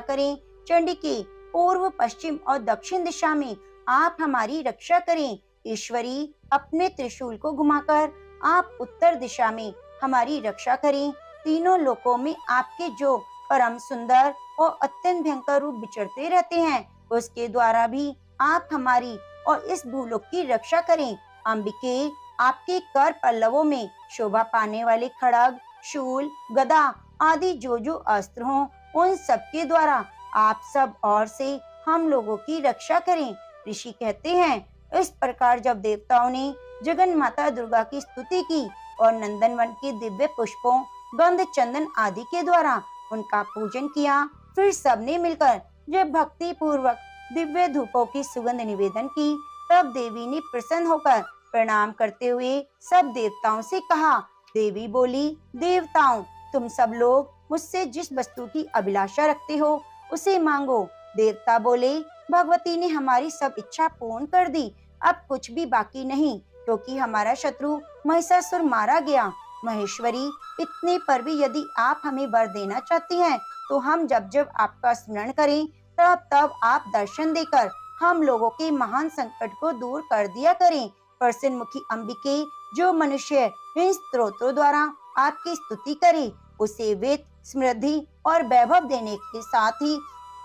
करें। चंडिके, पूर्व, पश्चिम और दक्षिण दिशा में आप हमारी रक्षा करें। ईश्वरी, अपने त्रिशूल को घुमाकर आप उत्तर दिशा में हमारी रक्षा करें। तीनों लोकों में आपके जो परम सुंदर और अत्यंत भयंकर रूप विचरते रहते हैं, उसके द्वारा भी आप हमारी और इस भूलोक की रक्षा करें। अंबिके, आपके कर पल्लवों में शोभा पाने वाले खड़ग, शूल, गदा आदि जो अस्त्र हों, उन सब के द्वारा आप सब और से हम लोगों की रक्षा करें। ऋषि कहते हैं, इस प्रकार जब देवताओं ने जगन माता दुर्गा की स्तुति की और नंदनवन के दिव्य पुष्पों, गंध, चंदन आदि के द्वारा उनका पूजन किया, फिर सबने मिलकर जब भक्ति पूर्वक दिव्य धूपों की सुगंध निवेदन की, तब देवी ने प्रसन्न होकर प्रणाम करते हुए सब देवताओं से कहा। देवी बोली, देवताओं, तुम सब लोग मुझसे जिस वस्तु की अभिलाषा रखते हो उसे मांगो। देवता बोले, भगवती ने हमारी सब इच्छा पूर्ण कर दी। अब कुछ भी बाकी नहीं, क्योंकि हमारा शत्रु महिषासुर मारा गया। महेश्वरी, इतने पर भी यदि आप हमें वर देना चाहती हैं, तो हम जब जब आपका स्मरण करें, तब तब आप दर्शन देकर हम लोगों के महान संकट को दूर कर दिया करें। प्रसन्न मुखी अंबिके, जो मनुष्य इन स्तोत्रों द्वारा आपकी स्तुति करे, उसे वित्त, समृद्धि और वैभव देने के साथ ही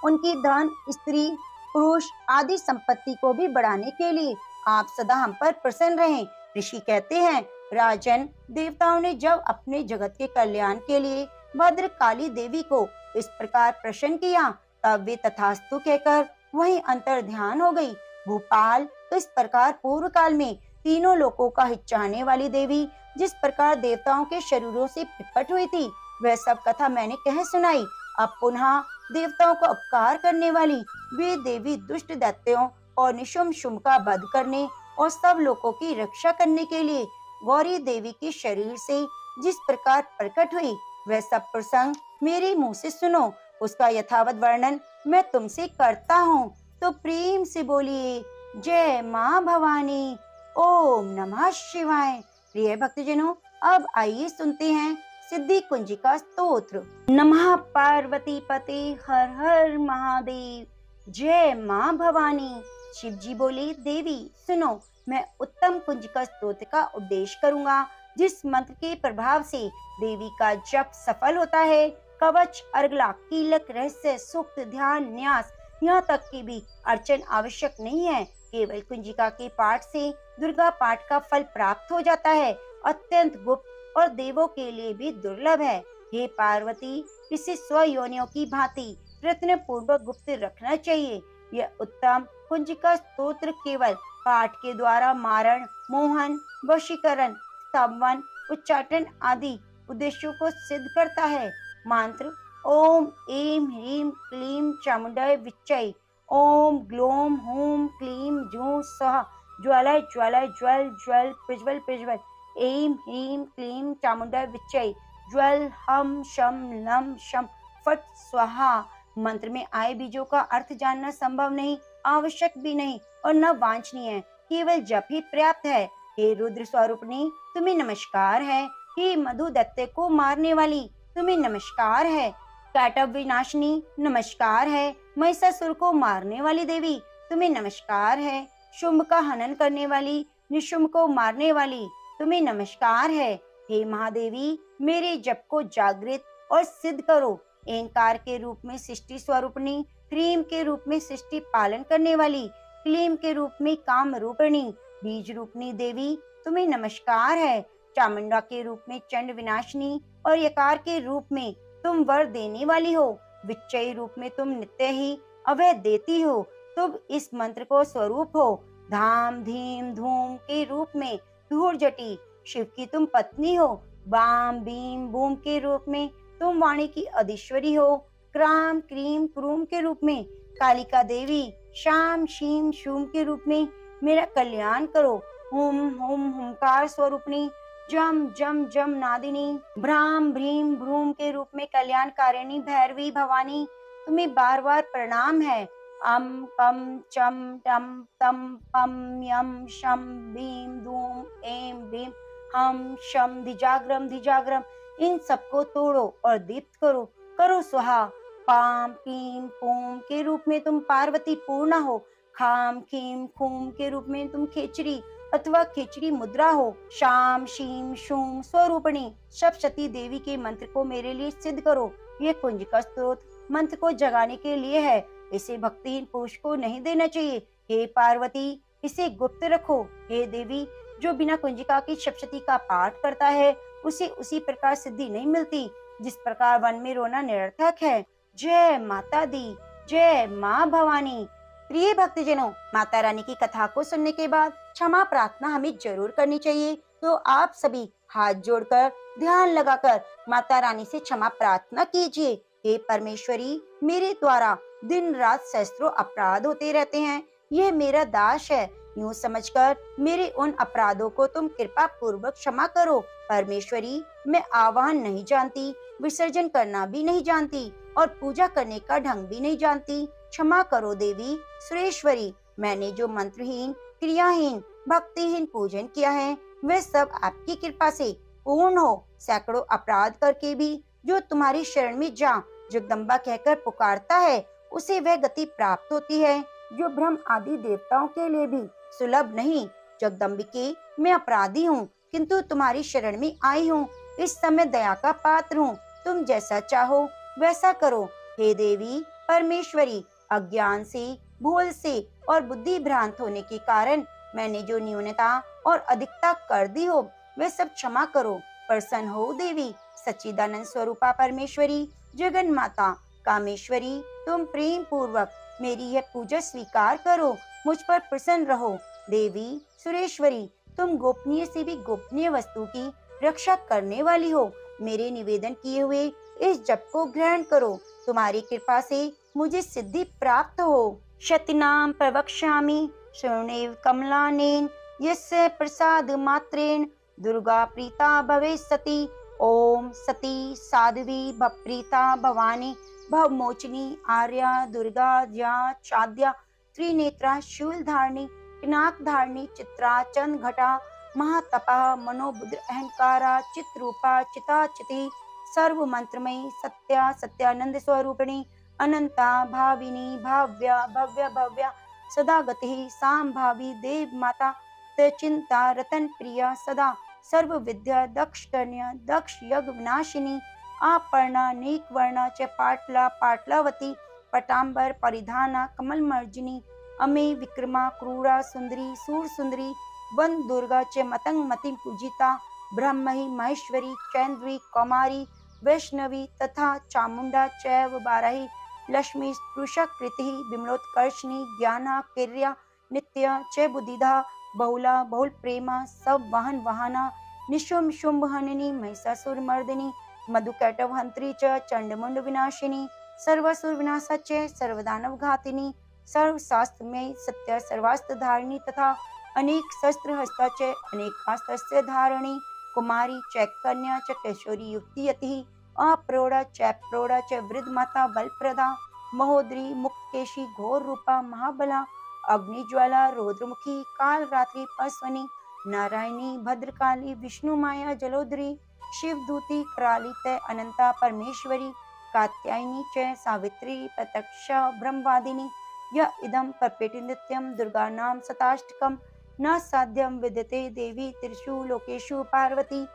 उनकी धन, स्त्री, पुरुष आदि संपत्ति को भी बढ़ाने के लिए आप सदा हम पर प्रसन्न रहें। ऋषि कहते हैं, राजन, देवताओं ने जब अपने जगत के कल्याण के लिए भद्र काली देवी को इस प्रकार प्रसन्न किया, तब वे तथास्तु कहकर वहीं अंतर ध्यान हो गई। भूपाल, इस प्रकार पूर्व काल में तीनों लोकों का हित चाहने वाली देवी जिस प्रकार देवताओं के शरीरों से प्रकट हुई थी, वह सब कथा मैंने कह सुनाई। अब पुनः देवताओं को उपकार करने वाली वे देवी दुष्ट दैत्यों और निशुम्भ शुम्भ का वध करने और सब लोगों की रक्षा करने के लिए गौरी देवी के शरीर से जिस प्रकार प्रकट हुई, वह सब प्रसंग मेरे मुंह से सुनो। उसका यथावत वर्णन मैं तुमसे करता हूँ, तो प्रेम से बोलिए, जय माँ भवानी। ओम नमः शिवाय। प्रिय भक्तजनों, अब आइए सुनते हैं सिद्धि कुंजिका स्तोत्र। नमः पार्वती पते हर हर महादेव, जय माँ भवानी। शिव जी बोले, देवी सुनो, मैं उत्तम कुंजिका स्तोत्र का उपदेश करूंगा, जिस मंत्र के प्रभाव से देवी का जप सफल होता है। कवच, अर्गला, कीलक, रहस्य, सूक्त, ध्यान, न्यास, यहाँ तक की भी अर्चन आवश्यक नहीं है। केवल कुंजिका के पाठ से दुर्गा पाठ का फल प्राप्त हो जाता है। अत्यंत गुप्त और देवों के लिए भी दुर्लभ है। हे पार्वती, इसे स्वयोनियों की भांति प्रयत्न पूर्वक गुप्त रखना चाहिए। यह उत्तम कुंजिका स्तोत्र केवल पाठ के द्वारा मारण, मोहन, वशीकरण, स्तंभन, उच्चाटन आदि उद्देश्यों को सिद्ध करता है। मंत्र: ओम ऐं ह्रीं क्लीं चामुंडाय विच्चै। ओम ग्लौम हूं क्लीं जूं सः ज्वालाय ज्वालाय ज्वल ज्वल प्रज्वल प्रज्वल। ऐं ह्रीं क्लीं चामुंडाय विच्चै। ज्वल हम शम लम शम फट स्वाहा। मंत्र में आए बीजों का अर्थ जानना संभव नहीं, आवश्यक भी नहीं और न वांछनीय है। केवल जप ही पर्याप्त है। हे रुद्र स्वरूपनी, तुम्हें नमस्कार है। हे मधु दैत्य को मारने वाली, तुम्हें नमस्कार है। कैटव विनाशिनी, नमस्कार है। महिषासुर को मारने वाली देवी, तुम्हें नमस्कार है। शुंभ का हनन करने वाली, निशुंभ को मारने वाली, तुम्हें नमस्कार है। हे महादेवी, मेरे जप को जागृत और सिद्ध करो। एंकार के रूप में सृष्टि स्वरूपनी, ह्रीं के रूप में सृष्टि पालन करने वाली, क्लीं के रूप में काम रूपिणी, बीज रूपनी देवी, तुम्हें नमस्कार है। चामुंडा के रूप में चंड विनाशिनी और यकार के रूप में तुम वर देने वाली हो। विच्चयी रूप में तुम नित्य ही अभय देती हो। तुम इस मंत्र को स्वरूप हो। धाम धीम धूम के रूप में धूर जटी शिव की तुम पत्नी हो। बाम बीम बूम के रूप में तुम वाणी की अधीश्वरी हो। क्राम क्रीम क्रूम के रूप में कालिका देवी। शाम शीम शूम के रूप में मेरा कल्याण करो। हुम हुम हुंकार स्वरूपणी। जम जम जम नादिनी। भ्राम भ्रीम भ्रूम के रूप में कल्याणकारिणी भैरवी भवानी, तुम्हें बार बार प्रणाम है। अम पम चम टम तम पम यम शम भीम धूम एम भीम हम शम धिजाग्रम धिजाग्रम, इन सबको तोड़ो और दीप्त करो। करो स्वाहा। पाम पीम पूम के रूप में तुम पार्वती पूर्णा हो। खाम खीम खूम के रूप में तुम खेचरी अथवा खिचड़ी मुद्रा हो। शाम शीम शूम स्वरूपणी सप्तशती देवी के मंत्र को मेरे लिए सिद्ध करो। ये कुंज का स्त्रोत मंत्र को जगाने के लिए है, इसे भक्तिहीन पुरुष को नहीं देना चाहिए। हे पार्वती, इसे गुप्त रखो। हे देवी, जो बिना कुंजिका की सप्तशती का पाठ करता है उसे उसी प्रकार सिद्धि नहीं मिलती जिस प्रकार वन में रोना निरर्थक है। जय माता दी, जय माँ भवानी। प्रिय भक्तजनों, माता रानी की कथा को सुनने के बाद क्षमा प्रार्थना हमें जरूर करनी चाहिए। तो आप सभी हाथ जोड़कर ध्यान लगाकर माता रानी से क्षमा प्रार्थना कीजिए। हे परमेश्वरी, मेरे द्वारा दिन रात सहस्त्रों अपराध होते रहते हैं, यह मेरा दास है, यूं समझकर मेरे उन अपराधों को तुम कृपा पूर्वक क्षमा करो। परमेश्वरी, मैं आवाहन नहीं जानती, विसर्जन करना भी नहीं जानती और पूजा करने का ढंग भी नहीं जानती। क्षमा करो देवी सुरेश्वरी। मैंने जो मंत्रहीन क्रियाहीन भक्तिहीन पूजन किया है वह सब आपकी कृपा से पूर्ण हो। सैकड़ों अपराध करके भी जो तुम्हारी शरण में जगदम्बा कहकर पुकारता है उसे वह गति प्राप्त होती है जो ब्रह्म आदि देवताओं के लिए भी सुलभ नहीं। जगदम्बिके, मैं अपराधी हूँ किंतु तुम्हारी शरण में आई हूँ। इस समय दया का पात्र हूँ, तुम जैसा चाहो वैसा करो। हे देवी परमेश्वरी, अज्ञान से, भूल से और बुद्धि भ्रांत होने के कारण मैंने जो न्यूनता और अधिकता कर दी हो वे सब क्षमा करो। प्रसन्न हो देवी सच्चिदानंद स्वरूपा परमेश्वरी, जगन माता कामेश्वरी, तुम प्रेम पूर्वक मेरी यह पूजा स्वीकार करो, मुझ पर प्रसन्न रहो। देवी सुरेश्वरी, तुम गोपनीय से भी गोपनीय वस्तु की रक्षा करने वाली हो। मेरे निवेदन किए हुए इस जप को ग्रहण करो, तुम्हारी कृपा से मुझे सिद्धि प्राप्त हो। शतनाम प्रवक्ष्यामि शृणुेव कमलानेन, यस्य प्रसाद मात्रेण दुर्गा प्रीता भवेत् सती। ओम सती साध्वी भवप्रीता भवानी भवमोचनी आर्या दुर्गा ज्या चाद्या त्रिनेत्रा शूलधारिणी पिनाकधारिणी चित्रा चंद घटा महातपा मनोबुद्ध अहंकारा चित्रूपा चिताचिति सर्व मंत्रमयी सत्या सत्यानंद स्वरूपिणी अनंता भाविनी भाव्या भव्य भव्या सदा गति सांभावी देव माता चिंता रतन प्रिया सदा सर्व विद्या दक्ष कन्या दक्ष यज्ञ विनाशिनी आपर्णा नीक वर्णा च पाटला पाटलावती पटांबर परिधाना कमल मर्जिनी अमे विक्रमा क्रूरा सुंदरी सूर सुंदरी वन दुर्गा च मतंग मति पूजिता ब्रह्महि महेश्वरी चैन्द्री कौमारी वैष्णवी तथा चामुंडा चैव बारही लक्ष्मी स्पृशकृति विमलोत्कर्षणी ज्ञाना किर्या नित्य च बुद्धिधा बहुला बहुल प्रेमा सब वाहन वाहना निशुम शुंभ हननी महिषासुर मर्दिनी मधुकैटव हंत्री च चंडमुंड विनाशिनी सर्वासुर विनाशा च सर्वदानव घातिनी सर्व शास्त्र में सत्य सर्वास्त्र धारिणी तथा अनेक शस्त्र हस्ता च अनेकास्त्र धारिणी कुमारी च कन्या च किशोरी युक्ति यति अप्रोड़ा च वृद्ध माता बलप्रदा महोदरी मुक्तकेशी घोर रूपा महाबला अग्निज्वाला रौद्रमुखी काल रात्रि पार्श्वनी नारायणी भद्रकाली विष्णु माया जलोदरी शिवदूती कराली तय अनंता परमेश्वरी कात्यायनी च सावित्री प्रत्यक्षा ब्रह्मवादिनी य इदं पर्पेटि नित्यं दुर्गा नाम शताष्टकम् न साध्यं विद्यते देवी त्रिषु लोकेषु पार्वती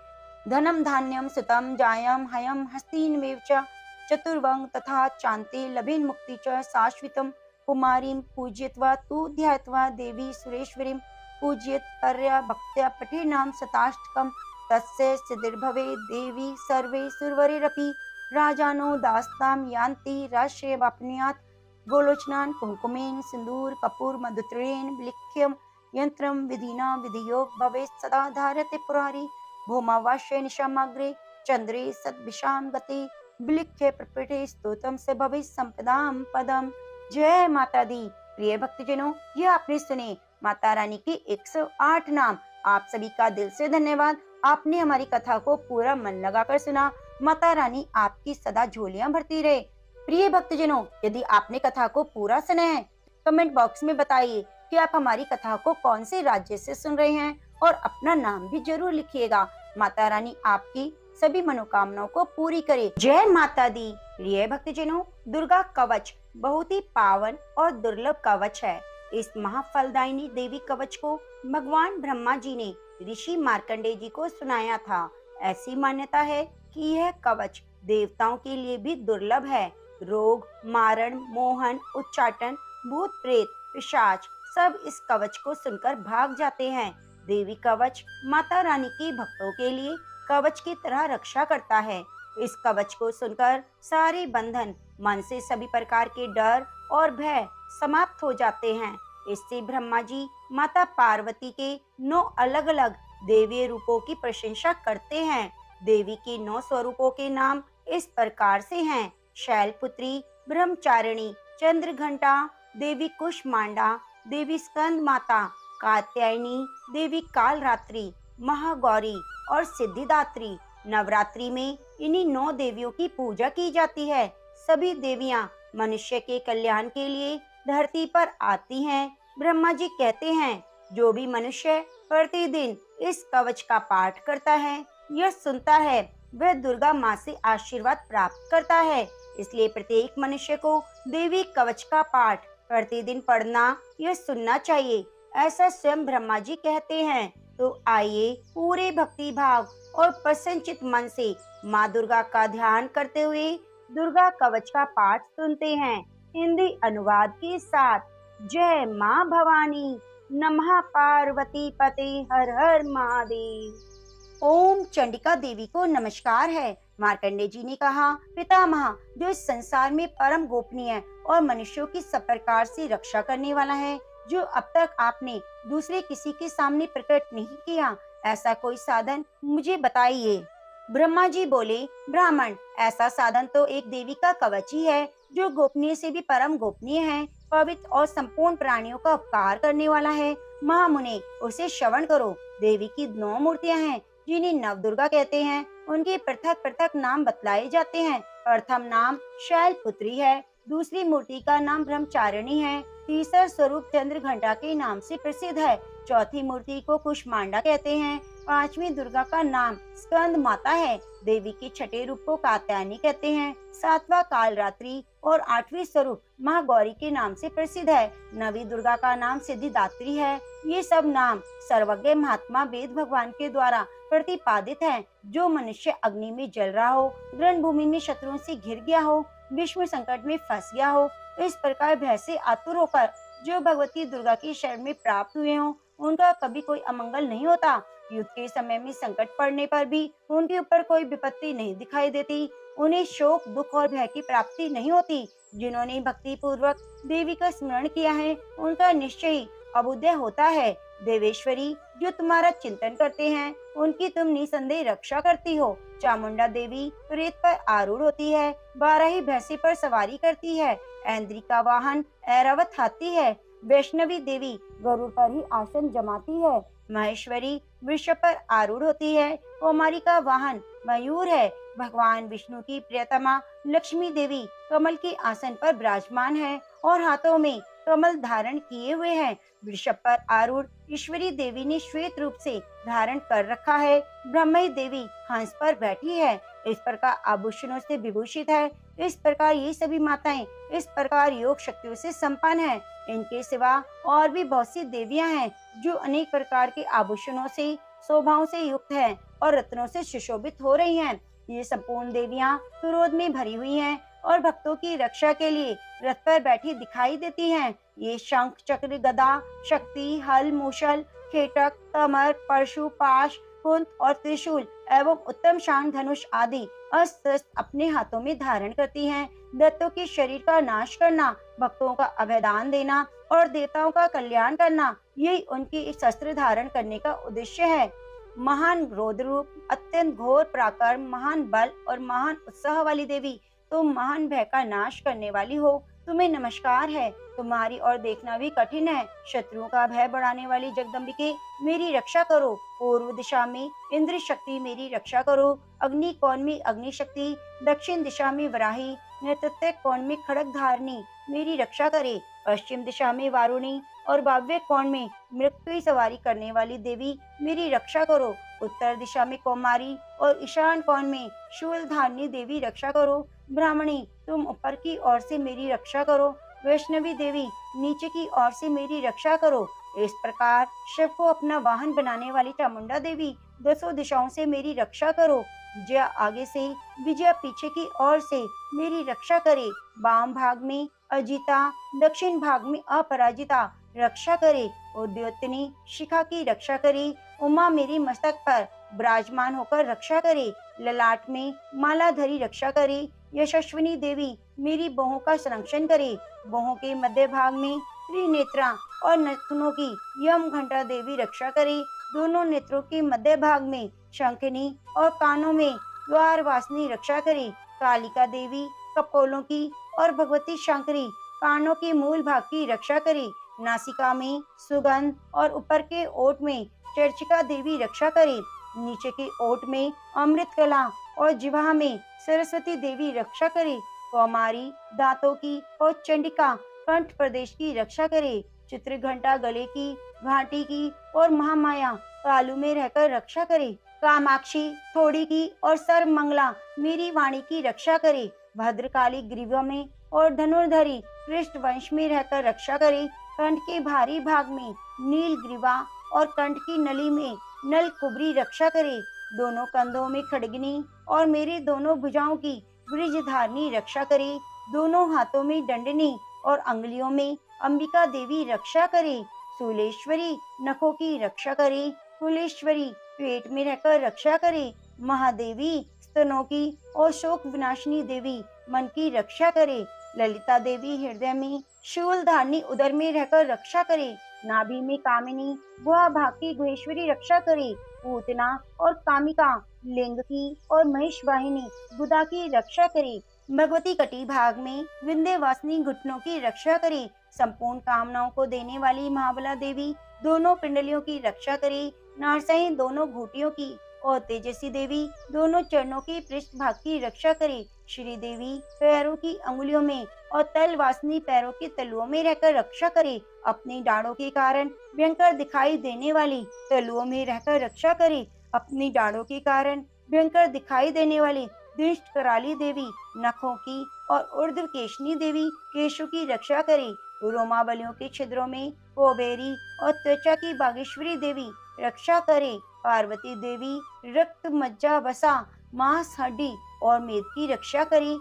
धनम धान्यम सुतम जायम हयम हस्तिनमेव च चतुर्वंग तथा चान्ते लभेन मुक्ति च शाश्वतम कुमारीं पूजयित्वा तु ध्यात्वा देवी सुरेश्वरीं पूज्येत पर्या भक्त्या पठेनाम शताष्टकम् तस्य सिद्धिर्भवे देवी सर्वे सुरवरेरपि राजानो दास्तां यान्ति राष्ट्रेवाप्नुयात् गोलोचनान् कुङ्कुमेन सिन्दूर कपूर मधुत्रेण लिख्यं यन्त्रं विधिना विधियोग भवेत् सदा धारयते पुरारी भूमावास्य निशामग्रे चंद्रे सद्भिषां गते विलिख्य प्रपटे स्तोत्रम से भविष्य संपदाम पदम। जय माता दी। प्रिय भक्तजनों, ये आपने सुने माता रानी के 108 नाम। आप सभी का दिल से धन्यवाद। आपने हमारी कथा को पूरा मन लगाकर सुना। माता रानी आपकी सदा झोलियां भरती रहे। प्रिय भक्तजनों, यदि आपने कथा को पूरा सुना है, कमेंट बॉक्स में बताइए कि आप हमारी कथा को कौन से राज्य से सुन रहे हैं और अपना नाम भी जरूर लिखिएगा। माता रानी आपकी सभी मनोकामनाओं को पूरी करे। जय माता दी। प्रिय भक्तजनों, दुर्गा कवच बहुत ही पावन और दुर्लभ कवच है। इस महाफलदायिनी देवी कवच को भगवान ब्रह्मा जी ने ऋषि मार्कंडेय जी को सुनाया था। ऐसी मान्यता है कि यह कवच देवताओं के लिए भी दुर्लभ है। रोग, मारण, मोहन, उच्चाटन, भूत प्रेत, पिशाच सब इस कवच को सुनकर भाग जाते हैं। देवी कवच माता रानी के भक्तों के लिए कवच की तरह रक्षा करता है। इस कवच को सुनकर सारे बंधन, मन से सभी प्रकार के डर और भय समाप्त हो जाते हैं। इससे ब्रह्मा जी माता पार्वती के 9 अलग अलग देवीय रूपों की प्रशंसा करते हैं। देवी के 9 स्वरूपों के नाम इस प्रकार से हैं: शैलपुत्री, ब्रह्मचारिणी, चंद्रघंटा, देवी कुष्मांडा, देवी स्कंद माता, कात्यायनी, देवी कालरात्रि, महागौरी और सिद्धिदात्री। नवरात्रि में इन्हीं 9 देवियों की पूजा की जाती है। सभी देवियां मनुष्य के कल्याण के लिए धरती पर आती हैं। ब्रह्मा जी कहते हैं, जो भी मनुष्य प्रतिदिन इस कवच का पाठ करता है या सुनता है, वह दुर्गा माँ से आशीर्वाद प्राप्त करता है। इसलिए प्रत्येक मनुष्य को देवी कवच का पाठ प्रतिदिन पढ़ना या सुनना चाहिए, ऐसा स्वयं ब्रह्मा जी कहते हैं। तो आइए पूरे भक्ति भाव और प्रसन्नचित मन से माँ दुर्गा का ध्यान करते हुए दुर्गा कवच का पाठ सुनते हैं हिंदी अनुवाद के साथ। जय माँ भवानी, नमः पार्वती पते, हर हर महादेव। ओम चंडिका देवी को नमस्कार है। मार्कंडेय जी ने कहा, पितामह जो इस संसार में परम गोपनीय और मनुष्यों की सब प्रकार से रक्षा करने वाला है, जो अब तक आपने दूसरे किसी के सामने प्रकट नहीं किया, ऐसा कोई साधन मुझे बताइए। ब्रह्मा जी बोले, ब्राह्मण, ऐसा साधन तो एक देवी का कवच ही है, जो गोपनीय से भी परम गोपनीय है, पवित्र और संपूर्ण प्राणियों का उपकार करने वाला है। महामुने, उसे श्रवण करो। देवी की 9 मूर्तियां हैं, जिन्हें नवदुर्गा कहते हैं। उनके पृथक पृथक नाम बतलाए जाते हैं। प्रथम नाम शैलपुत्री है, दूसरी मूर्ति का नाम ब्रह्मचारिणी है, तीसरा स्वरूप चंद्रघंटा के नाम से प्रसिद्ध है, चौथी मूर्ति को कुष्मांडा कहते हैं, पांचवी दुर्गा का नाम स्कंद माता है, देवी के छठे रूप को कात्यायनी कहते हैं, सातवां कालरात्रि और 8वीं स्वरूप महागौरी के नाम से प्रसिद्ध है, नवी दुर्गा का नाम सिद्धिदात्री है। ये सब नाम सर्वज्ञ महात्मा वेद भगवान के द्वारा प्रतिपादित हैं। जो मनुष्य अग्नि में जल रहा हो, रण भूमि में शत्रुओं से घिर गया हो, विश्व संकट में फंस गया हो, इस प्रकार भय से आतुर होकर जो भगवती दुर्गा की शरण में प्राप्त हुए हो, उनका कभी कोई अमंगल नहीं होता। युद्ध के समय में संकट पड़ने पर भी उनके ऊपर कोई विपत्ति नहीं दिखाई देती। उन्हें शोक, दुख और भय की प्राप्ति नहीं होती। जिन्होंने भक्ति पूर्वक देवी का स्मरण किया है, उनका निश्चय ही अभुदय होता है। देवेश्वरी, जो तुम्हारा चिंतन करते हैं, उनकी तुम निसंदेह रक्षा करती हो। चामुंडा देवी रेत पर आरूढ़ होती है, 12 ही भैंसे पर सवारी करती है। ऐन्द्री का वाहन ऐरावत हाथी है। वैष्णवी देवी गरुड़ पर ही आसन जमाती है। महेश्वरी वृषभ पर आरूढ़ होती है। कौमारी का वाहन मयूर है। भगवान विष्णु की प्रियतमा लक्ष्मी देवी कमल के आसन पर विराजमान है और हाथों में कमल धारण किए हुए हैं। वृषभ पर आरूढ़ ईश्वरी देवी ने श्वेत रूप से धारण कर रखा है। ब्रह्मई देवी हंस पर बैठी है, इस प्रकार आभूषणों से विभूषित है। इस प्रकार ये सभी माताएं इस प्रकार योग शक्तियों से संपन्न है। इनके सिवा और भी बहुत सी देवियां हैं, जो अनेक प्रकार के आभूषणों से, शोभाओं से युक्त हैं और रत्नों से सुशोभित हो रही हैं। ये संपूर्ण देवियां क्रोध में भरी हुई हैं और भक्तों की रक्षा के लिए रथ पर बैठी दिखाई देती हैं। ये शंख, चक्र, गदा, शक्ति, हल, मूषल, खेटक, तमर, परशु, पाश, कुंत और त्रिशूल एवं उत्तम शान धनुष आदि अस्त्र अपने हाथों में धारण करती हैं। दैत्यों के शरीर का नाश करना, भक्तों का अभयदान देना और देवताओं का कल्याण करना, यही उनकी इस शस्त्र धारण करने का उद्देश्य है। महान क्रोध रूप, अत्यंत घोर पराक्रम, महान बल और महान उत्साह वाली देवी, तुम महान भय का नाश करने वाली हो। तुम्हें नमस्कार है। तुम्हारी और देखना भी कठिन है। शत्रुओं का भय बढ़ाने वाली जगदम्बिके, मेरी रक्षा करो। पूर्व दिशा में इंद्र शक्ति, मेरी रक्षा करो। अग्नि कोण में अग्नि शक्ति, दक्षिण दिशा में वराही, नेतृत्व कोण में खड़ग धारणी, मेरी रक्षा करे। पश्चिम दिशा में वारुणी और वायव्य कोण में मृत्यु सवारी करने वाली देवी, मेरी रक्षा करो। उत्तर दिशा में कौमारी और ईशान कोण में शूल धारणी देवी, रक्षा करो। ब्राह्मणी, तुम ऊपर की ओर से मेरी रक्षा करो। वैष्णवी देवी, नीचे की ओर से मेरी रक्षा करो। इस प्रकार शिव को अपना वाहन बनाने वाली चामुंडा देवी, दसों दिशाओं से मेरी रक्षा करो। जया आगे से, विजया पीछे की ओर से मेरी रक्षा करे। वाम भाग में अजिता, दक्षिण भाग में अपराजिता रक्षा करे। उद्योतनी शिखा की रक्षा करे। उमा मेरी मस्तक पर विराजमान होकर रक्षा करे। ललाट में मालाधरी रक्षा करे। यशस्विनी देवी मेरी बाहों का संरक्षण करे। बाहों के मध्य भाग में त्रिनेत्रा और नथनों की यम घंटा देवी रक्षा करे। दोनों नेत्रों के मध्य भाग में शंखनी और कानों में द्वार वासनी रक्षा करे। कालिका देवी कपोलों की और भगवती शंकरी कानों के मूल भाग की रक्षा करे। नासिका में सुगंध और ऊपर के ओठ में चर्चिका देवी रक्षा करे। नीचे के ओठ में अमृत कला और जिह्वा में सरस्वती देवी रक्षा करे। कौमारी दांतों की और चंडिका कंठ प्रदेश की रक्षा करे। चित्र घंटा गले की, घाटी की और महामाया तालु में रहकर रक्षा करे। कामाक्षी थोड़ी की और सर्वमंगला मेरी वाणी की रक्षा करे। भद्रकाली ग्रीवा में और धनुर्धरी कृष्ण वंश में रहकर रक्षा करे। कंठ के भारी भाग में नील ग्रीवा और कंठ की नली में नल कुबरी रक्षा करे। दोनों कंधों में खड़गनी और मेरे दोनों भुजाओं की ब्रिज धारणी रक्षा करे। दोनों हाथों में दंडनी और अंगुलियों में अंबिका देवी रक्षा करे। शूलेश्वरी नखों की रक्षा करे। कुलेश्वरी पेट में रहकर रक्षा करे। महादेवी स्तनों की और शोक विनाशिनी देवी मन की रक्षा करे। ललिता देवी हृदय में, शूल धारणी उदर में रहकर रक्षा करे। नाभि में कामिनी, गुहा भाग की गुहेश्वरी रक्षा करे। पूतना और कामिका लिंग की और महेश वाहिनी बुधा की रक्षा करे। भगवती कटी भाग में विंध्यवासिनी घुटनों की रक्षा करे। संपूर्ण कामनाओं को देने वाली महाबला देवी दोनों पिंडलियों की रक्षा करे। नारसही दोनों घुटियों की और तेजस्वी देवी दोनों चरणों की पृष्ठ भाग की रक्षा करे। श्री देवी पैरों की अंगुलियों में और तल वासनी पैरों के तलुओं में रहकर रक्षा करे। अपनी डाढ़ों के कारण भयंकर दिखाई देने वाली तलुओं में रहकर रक्षा करे। अपनी डाढ़ों के कारण भयंकर दिखाई देने वाली दुष्ट कराली देवी नखों की और ऊर्ध्व केशनी देवी केशों की रक्षा करे। रोमावलियों के छिद्रों में कोबेरी और त्वचा की बागेश्वरी देवी रक्षा करे। पार्वती देवी रक्त, मज्जा, वसा, मांस, हड्डी और मेद की रक्षा करे।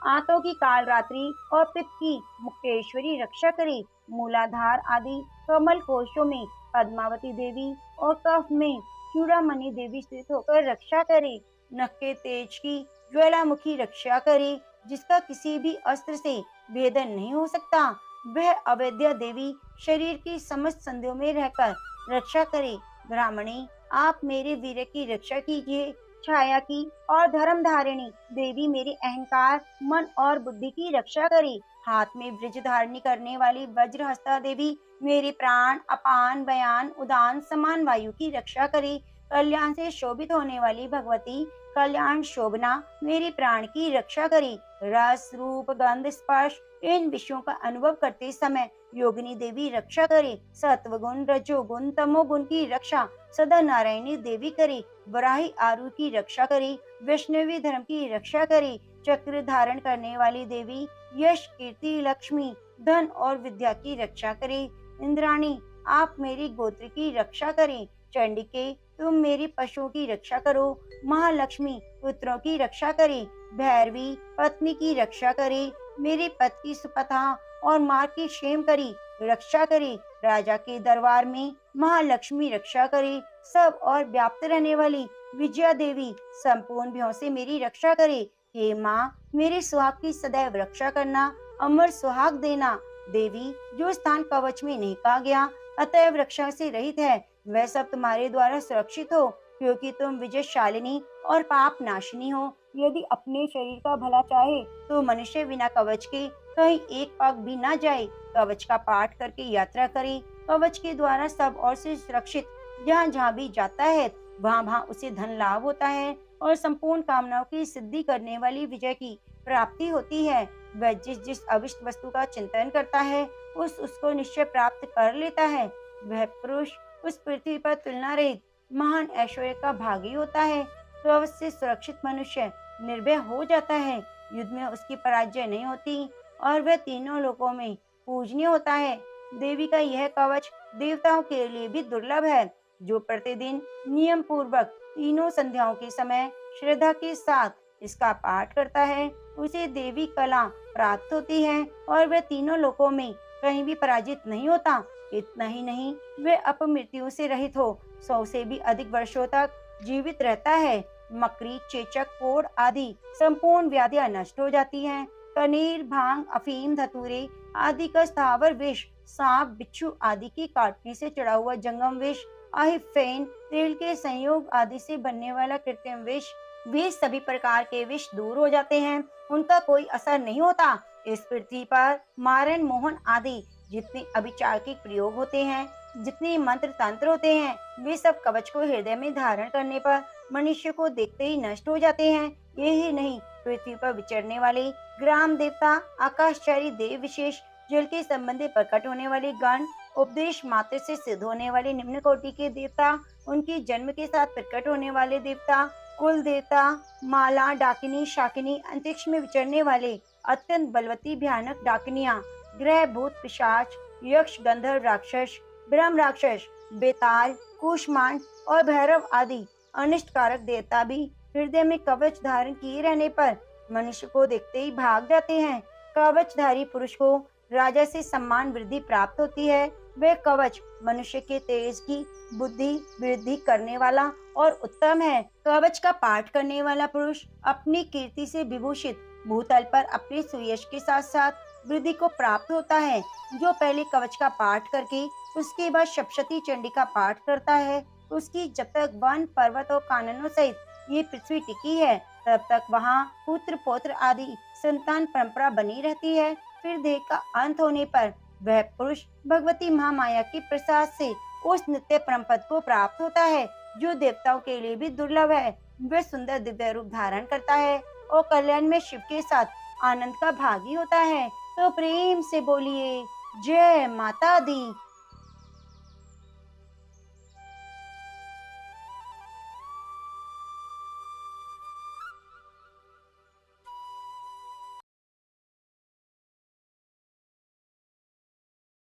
आंतों की काल रात्रि और पित्त की मुक्तेश्वरी रक्षा करे। मूलाधार आदि कमल कोशों में पद्मावती देवी और कफ में चूड़ामणि देवी स्थित होकर रक्षा करे। नख के तेज की ज्वालामुखी रक्षा करे, जिसका किसी भी अस्त्र से भेदन नहीं हो सकता। वह अवैध्य देवी शरीर की समस्त संधियों में रहकर रक्षा करे। ब्राह्मणी, आप मेरे वीर की रक्षा कीजिए। छाया की और धर्म धारिणी देवी मेरे अहंकार, मन और बुद्धि की रक्षा करे। हाथ में वृज धारणी करने वाली वज्रहस्ता देवी मेरे प्राण, अपान, बयान, उदान, समान वायु की रक्षा करे। कल्याण से शोभित होने वाली भगवती कल्याण शोभना मेरे प्राण की रक्षा करे। रस, रूप, गंध, स्पर्श इन विषयों का अनुभव करते समय योगिनी देवी रक्षा करे। सत्वगुण, रजोगुण, तमोगुण की रक्षा सदा नारायणी देवी करे। वराही आरु की रक्षा करे। वैष्णवी धर्म की रक्षा करे। चक्र धारण करने वाली देवी यश, कीर्ति, लक्ष्मी, धन और विद्या की रक्षा करे। इंद्राणी, आप मेरी गोत्र की रक्षा करें। चंडिके, तुम मेरी पशुओं की रक्षा करो। महालक्ष्मी पुत्रों की रक्षा करे। भैरवी पत्नी की रक्षा करे, मेरे पति की सुपथा और माँ की क्षेम करी रक्षा करे, राजा के दरबार में महालक्ष्मी रक्षा करे, सब और व्याप्त रहने वाली विजया देवी संपूर्ण भयों से मेरी रक्षा करे। हे माँ, मेरे सुहाग की सदैव रक्षा करना, अमर सुहाग देना। देवी, जो स्थान कवच में नहीं कहा गया अतएव रक्षा से रहित है, वह सब तुम्हारे द्वारा सुरक्षित हो, क्योंकि तुम विजयशालिनी और पाप नाशिनी हो। यदि अपने शरीर का भला चाहे तो मनुष्य बिना कवच के कहीं एक पाक भी ना जाए, कवच का पाठ करके यात्रा करे। कवच के द्वारा सब और से सुरक्षित जहाँ जहाँ भी जाता है वहाँ वहाँ उसे धन लाभ होता है और संपूर्ण कामनाओं की सिद्धि करने वाली विजय की प्राप्ति होती है। वह जिस जिस अभिष्ट वस्तु का चिंतन करता है उसको निश्चय प्राप्त कर लेता है। वह पुरुष उस पृथ्वी पर तुलना रहित महान ऐश्वर्य का भागी होता है। तो अवश्य सुरक्षित मनुष्य निर्भय हो जाता है, युद्ध में उसकी पराजय नहीं होती और वह तीनों लोकों में पूजनीय होता है। देवी का यह कवच देवताओं के लिए भी दुर्लभ है। जो प्रतिदिन नियम पूर्वक तीनों संध्याओं के समय श्रद्धा के साथ इसका पाठ करता है उसे देवी कला प्राप्त होती है और वह तीनों लोकों में कहीं भी पराजित नहीं होता। इतना ही नहीं, वह अपमृत्यु से रहित हो 100 से भी अधिक वर्षों तक जीवित रहता है। मकड़ी, चेचक, कोढ़ आदि संपूर्ण व्याधियां नष्ट हो जाती हैं। कनेर, भांग, अफीम, धतूरे आदि का स्थावर विष, सांप, बिच्छू आदि के काटने से चढ़ा हुआ जंगम विष, अहिफेन, तेल के संयोग आदि से बनने वाला कृत्रिम विष, वे सभी प्रकार के विष दूर हो जाते हैं, उनका कोई असर नहीं होता। इस पृथ्वी पर मारण, मोहन आदि जितने अभिचारिक प्रयोग होते हैं, जितने मंत्र तंत्र होते हैं, वे सब कवच को हृदय में धारण करने पर मनुष्य को देखते ही नष्ट हो जाते हैं। यही नहीं, पृथ्वी पर विचरने वाले ग्राम देवता, आकाशचारी देव विशेष, जल के संबंधी प्रकट होने वाले गण, उपदेश मात्र से सिद्ध होने वाले निम्न कोटि के देवता, उनके जन्म के साथ प्रकट होने वाले देवता, कुल देवता, माला, डाकिनी, शाकिनी, अंतरिक्ष में विचरने वाले अत्यंत बलवती भयानक डाकिनियां, ग्रह, भूत, पिशाच, यक्ष, गंधर्व राक्षस, ब्रह्म राक्षस, बेताल, कुष्मांड और भैरव आदि अनिष्टकारक देवता भी हृदय में कवच धारण किए रहने पर मनुष्य को देखते ही भाग जाते हैं। कवचधारी पुरुष को राजा से सम्मान वृद्धि प्राप्त होती है। वह कवच मनुष्य के तेज की बुद्धि वृद्धि करने वाला और उत्तम है। कवच का पाठ करने वाला पुरुष अपनी कीर्ति से विभूषित भूतल पर अपने सुयश के साथ साथ वृद्धि को प्राप्त होता है। जो पहले कवच का पाठ करके उसके बाद सप्तशती चंडी का पाठ करता है, उसकी जब तक वन, पर्वत और काननों सहित ये पृथ्वी टिकी है तब तक वहाँ पुत्र, पौत्र आदि संतान परंपरा बनी रहती है। फिर देह का अंत होने पर वह पुरुष भगवती महामाया के प्रसाद से उस नित्य परम पद को प्राप्त होता है जो देवताओं के लिए भी दुर्लभ है। वह सुंदर दिव्य रूप धारण करता है और कल्याण में शिव के साथ आनंद का भागी होता है। तो प्रेम से बोलिए जय माता दी।